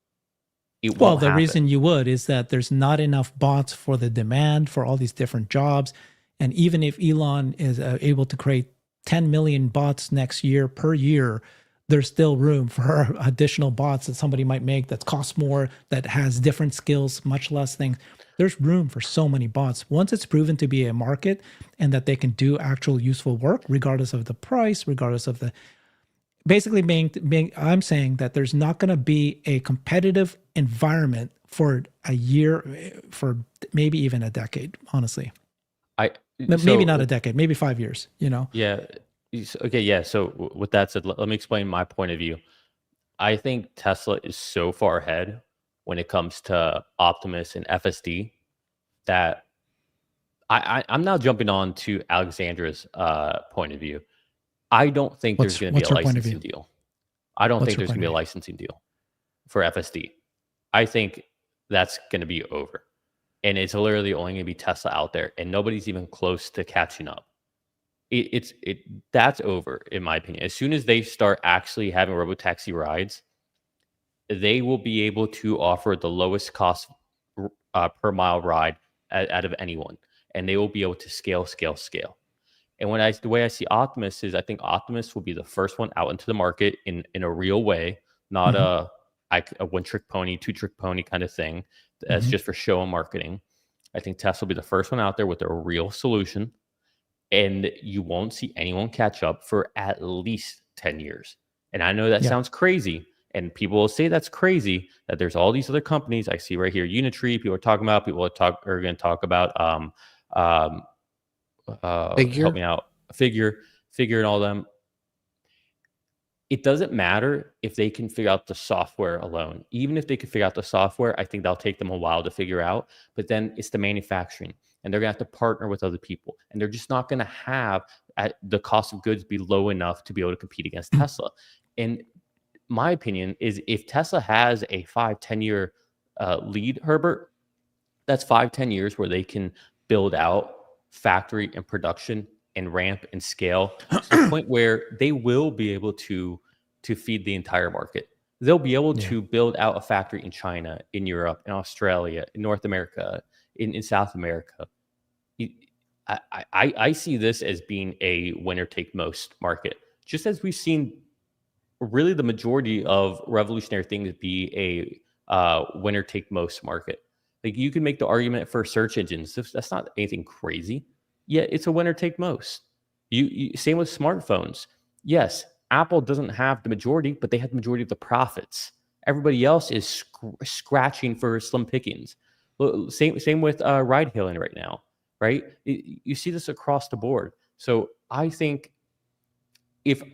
S3: It
S1: Well,
S3: won't
S1: the
S3: happen.
S1: reason you would is that there's not enough bots for the demand for all these different jobs. And even if Elon is able to create 10 million bots next year per year, there's still room for additional bots that somebody might make that costs more, that has different skills, much less things. There's room for so many bots. Once it's proven to be a market and that they can do actual useful work, regardless of the price, regardless of the basically being I'm saying that there's not going to be a competitive environment for a year, for maybe even a decade, honestly. Maybe not a decade, maybe 5 years,
S3: Yeah. Okay. Yeah. So with that said, let me explain my point of view. I think Tesla is so far ahead when it comes to Optimus and FSD that I'm now jumping on to Alexandra's point of view. I don't think there's going to be a
S1: What's her point of
S3: licensing
S1: view?
S3: deal. I don't
S1: What's
S3: think
S1: her
S3: there's going
S1: point
S3: to be
S1: of
S3: a
S1: view?
S3: licensing deal for FSD. I think that's going to be over. And it's literally only going to be Tesla out there, and nobody's even close to catching up. That's over, in my opinion. As soon as they start actually having robotaxi rides, they will be able to offer the lowest cost per mile ride out of anyone, and they will be able to scale. And the way I see Optimus is, I think Optimus will be the first one out into the market in a real way, not
S1: Mhm.
S3: a one trick pony, two trick pony kind of thing. That's
S1: Mhm.
S3: just for show and marketing. I think Tesla will be the first one out there with a real solution, and you won't see anyone catch up for at least 10 years. And I know that
S1: Yeah.
S3: sounds crazy, and people will say that's crazy, that there's all these other companies I see right here, Unitree, people are talking about, are going to talk about um, help
S2: Figure?
S3: me out, figure and all them. It doesn't matter if they can figure out the software alone. Even if they can figure out the software, I think that'll take them a while to figure out. But then it's the manufacturing, and they're gonna have to partner with other people, and they're just not gonna have the cost of goods be low enough to be able to compete against Tesla. And my opinion is, if Tesla has a 5-10 year lead, Herbert, that's 5-10 years where they can build out factory and production and ramp and scale to the point where they will be able to feed the entire market. They'll be able
S1: Yeah.
S3: to build out a factory in China, in Europe, in Australia, in North America, in South America. I see this as being a winner take most market, just as we've seen really the majority of revolutionary things be a winner take most market. Like, you can make the argument for search engines. That's not anything crazy. Yet it's a winner take most. Same with smartphones. Yes, Apple doesn't have the majority, but they have the majority of the profits. Everybody else is scratching for slim pickings. Same with ride hailing right now, right? You see this across the board. So I think if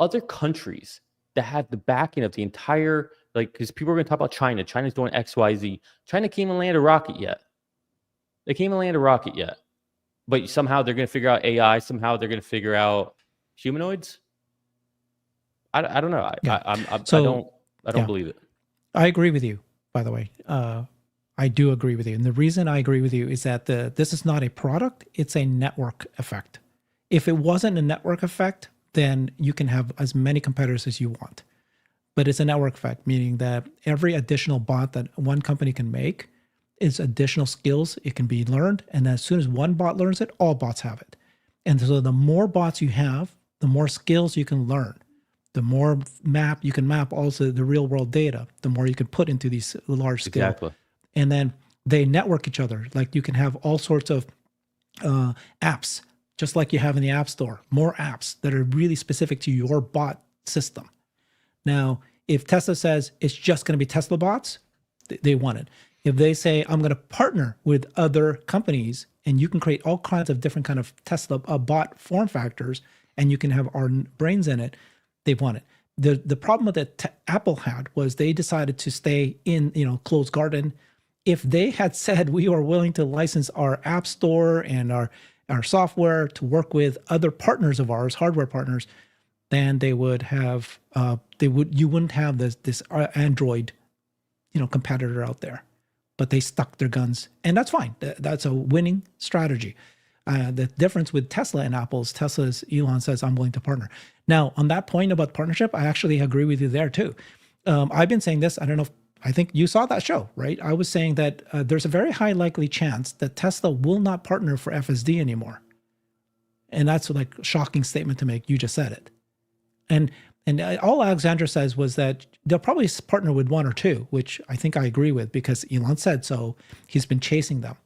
S3: other countries that had the backing of the entire, like, because people are going to talk about China's doing XYZ. China can't even land a rocket yet. They can't even land a rocket yet. But somehow they're going to figure out AI. Somehow they're going to figure out humanoids. I don't know.
S1: Yeah.
S3: I
S1: So,
S3: don't
S1: yeah,
S3: believe it.
S1: I agree with you, by the way. I do agree with you. And the reason I agree with you is that this is not a product, it's a network effect. If it wasn't a network effect, then you can have as many competitors as you want. But it's a network effect, meaning that every additional bot that one company can make is additional skills. It can be learned. And as soon as one bot learns it, all bots have it. And so the more bots you have, the more skills you can learn. The more you can map also the real world data, the more you can put into these large scale.
S3: Exactly.
S1: And then they network each other. Like, you can have all sorts of apps, just like you have in the App Store, more apps that are really specific to your bot system. Now, if Tesla says it's just going to be Tesla bots, they want it. If they say, I'm going to partner with other companies and you can create all kinds of different kind of Tesla bot form factors and you can have our brains in it, they want it. The problem that Apple had was they decided to stay in, closed garden. If they had said we are willing to license our app store and our software to work with other partners of ours, hardware partners, then they would have you wouldn't have this Android competitor out there. But they stuck their guns, and that's fine. That's a winning strategy. The difference with Tesla and Apple is Elon says, I'm willing to partner. Now, on that point about partnership, I actually agree with you there too. I've been saying this, I don't know I think you saw that show, right? I was saying that there's a very high likely chance that Tesla will not partner for FSD anymore. And that's like a shocking statement to make. You just said it. And all Alexandra says was that they'll probably partner with one or two, which I think I agree with because Elon said so. He's been chasing them.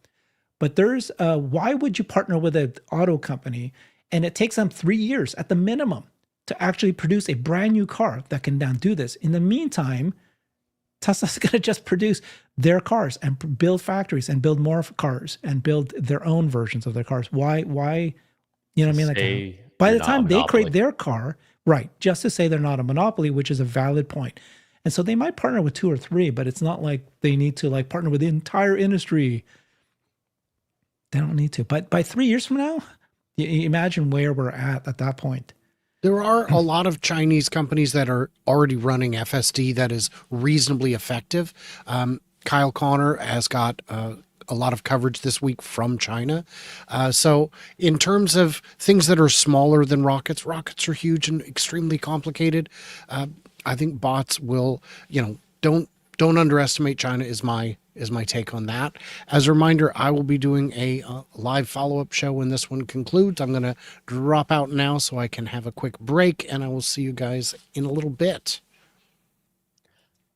S1: But there's why would you partner with an auto company and it takes them 3 years at the minimum to actually produce a brand new car that can now do this? In the meantime, Tesla's going to just produce their cars and build factories and build more cars and build their own versions of their cars. Why? You know what I mean? Like, by the time they create their car, right, just to say they're not a monopoly, which is a valid point. And so they might partner with two or three, but it's not like they need to like partner with the entire industry. They don't need to. But by 3 years from now, you imagine where we're at that point.
S2: There are a lot of Chinese companies that are already running FSD that is reasonably effective. Kyle Connor has got a lot of coverage this week from China. So in terms of things that are smaller than rockets are huge and extremely complicated. I think bots will, don't underestimate China is my take on that. As a reminder, I will be doing a live follow-up show when this one concludes. I'm going to drop out now so I can have a quick break, and I will see you guys in a little bit.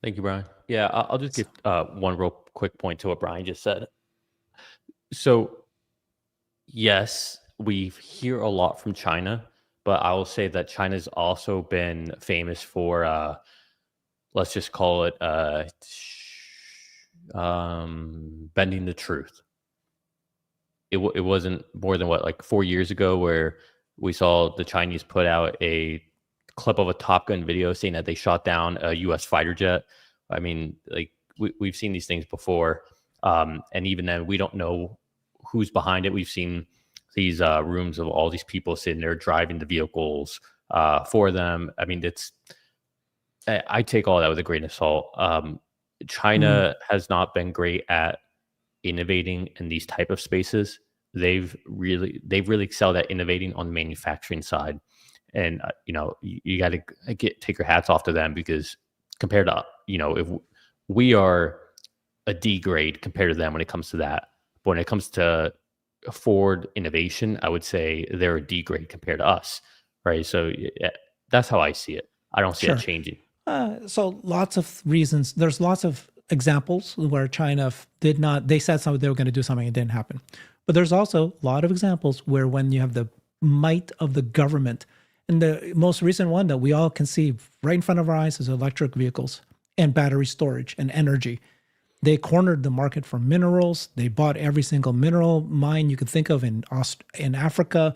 S3: Thank you, Brian. Yeah, I'll just give one real quick point to what Brian just said. So, yes, we hear a lot from China, but I will say that China's also been famous for, let's just call it bending the truth. It wasn't more than like 4 years ago where we saw the Chinese put out a clip of a Top Gun video saying that they shot down a U.S. fighter jet. I mean, like we've seen these things before, and even then we don't know who's behind it. We've seen these rooms of all these people sitting there driving the vehicles for them. I mean, I take all that with a grain of salt. China has not been great at innovating in these type of spaces. They've really excelled at innovating on the manufacturing side, and you got to take your hats off to them because compared to if we are a D grade compared to them when it comes to that, but when it comes to forward innovation, I would say they're a D grade compared to us, right? So that's how I see it. I don't see it changing.
S1: So lots of reasons. There's lots of examples where China they said something, they were going to do something, it didn't happen. But there's also a lot of examples where when you have the might of the government, and the most recent one that we all can see right in front of our eyes is electric vehicles and battery storage and energy. They cornered the market for minerals. They bought every single mineral mine you could think of in Africa,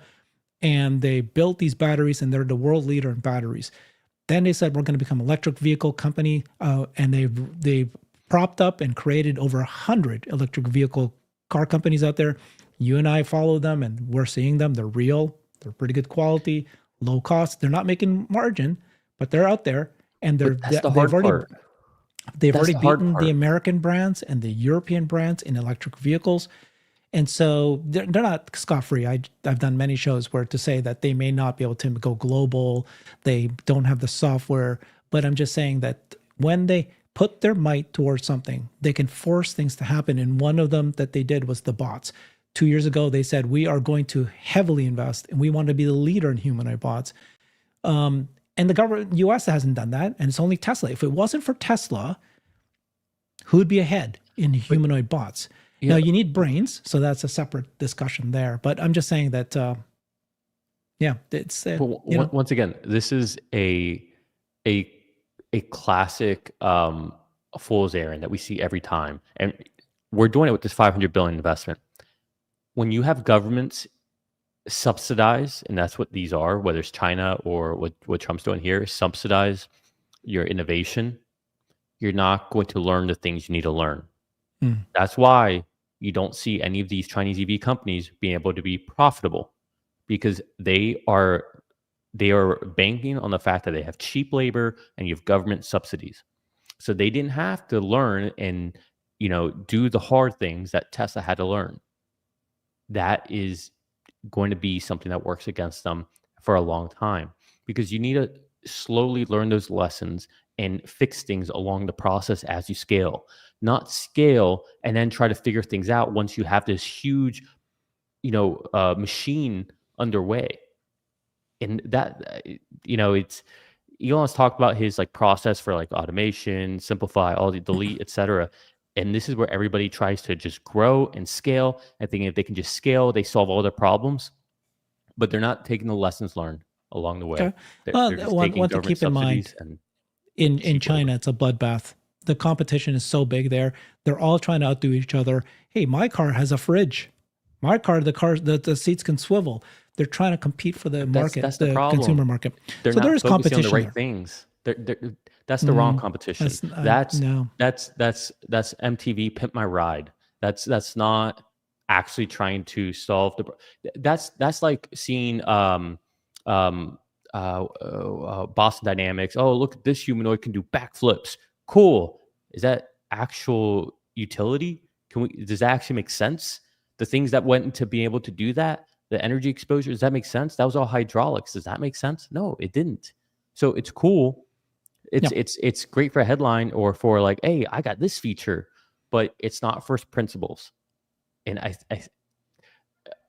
S1: and they built these batteries, and they're the world leader in batteries. Then they said, we're going to become an electric vehicle company, and they propped up and created over 100 electric vehicle car companies out there. You and I follow them, and we're seeing them. They're real. They're pretty good quality, low cost. They're not making margin, but they're out there, and they've already beaten the American brands and the European brands in electric vehicles. And so they're not scot-free. I've done many shows where to say that they may not be able to go global. They don't have the software. But I'm just saying that when they put their might towards something, they can force things to happen. And one of them that they did was the bots. 2 years ago, they said, we are going to heavily invest and we want to be the leader in humanoid bots. And the government, US hasn't done that. And it's only Tesla. If it wasn't for Tesla, who'd be ahead in humanoid bots? Yeah. Now, you need brains, so that's a separate discussion there. But I'm just saying that, it's...
S3: once again, this is a classic fool's errand that we see every time. And we're doing it with this $500 billion investment. When you have governments subsidize, and that's what these are, whether it's China or what Trump's doing here, subsidize your innovation, you're not going to learn the things you need to learn.
S1: Mm.
S3: That's why you don't see any of these Chinese EV companies being able to be profitable, because they are banking on the fact that they have cheap labor and you have government subsidies. So they didn't have to learn and do the hard things that Tesla had to learn. That is going to be something that works against them for a long time, because you need to slowly learn those lessons and fix things along the process as you scale, not scale and then try to figure things out once you have this huge machine underway. And that it's Elon's talked about his like process for like automation, simplify, all the delete, etc. And this is where everybody tries to just grow and scale and thinking if they can just scale, they solve all their problems. But they're not taking the lessons learned along the way.
S1: Okay.
S3: They're just taking
S1: One to
S3: government
S1: keep in mind,
S3: subsidies and
S1: in
S3: cheap
S1: China,
S3: labor.
S1: it's a bloodbath. The competition is so big there. They're all trying to outdo each other. Hey, my car has a fridge. My car, the seats can swivel. They're trying to compete for the market,
S3: That's the
S1: the
S3: problem.
S1: consumer market.
S3: They're
S1: So
S3: not
S1: there is
S3: focusing on
S1: competition
S3: the right
S1: there.
S3: things. That's the wrong
S1: Mm,
S3: competition.
S1: that's no.
S3: That's MTV Pimp My Ride. That's not actually trying to solve the. That's like seeing Boston Dynamics. Oh, look, this humanoid can do backflips. Cool. Is that actual utility? Does that actually make sense? The things that went into being able to do that, the energy exposure, does that make sense? That was all hydraulics. Does that make sense? No, it didn't. So it's cool.
S1: Yeah.
S3: It's great for a headline or for like, hey, I got this feature, but it's not first principles. And I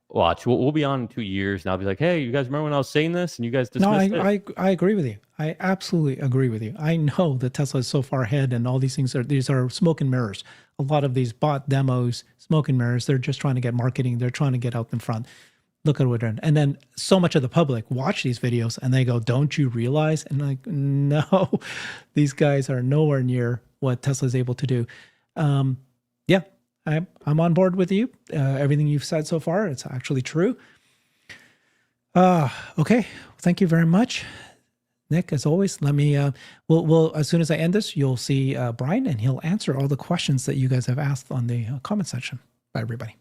S3: watch. We'll be on in 2 years, and I'll be like, hey, you guys remember when I was saying this, and you guys
S1: No,
S3: dismissed it?
S1: I agree with you. I absolutely agree with you. I know that Tesla is so far ahead, and all these things these are smoke and mirrors. A lot of these bot demos, smoke and mirrors. They're just trying to get marketing. They're trying to get out in front. Look at what they're doing. And then so much of the public watch these videos and they go, "Don't you realize?" And like, no, these guys are nowhere near what Tesla is able to do. Yeah, I'm on board with you. Everything you've said so far, it's actually true. Okay. Thank you very much, Nick. As always, let me. We'll as soon as I end this, you'll see Brian, and he'll answer all the questions that you guys have asked on the comment section. Bye, everybody.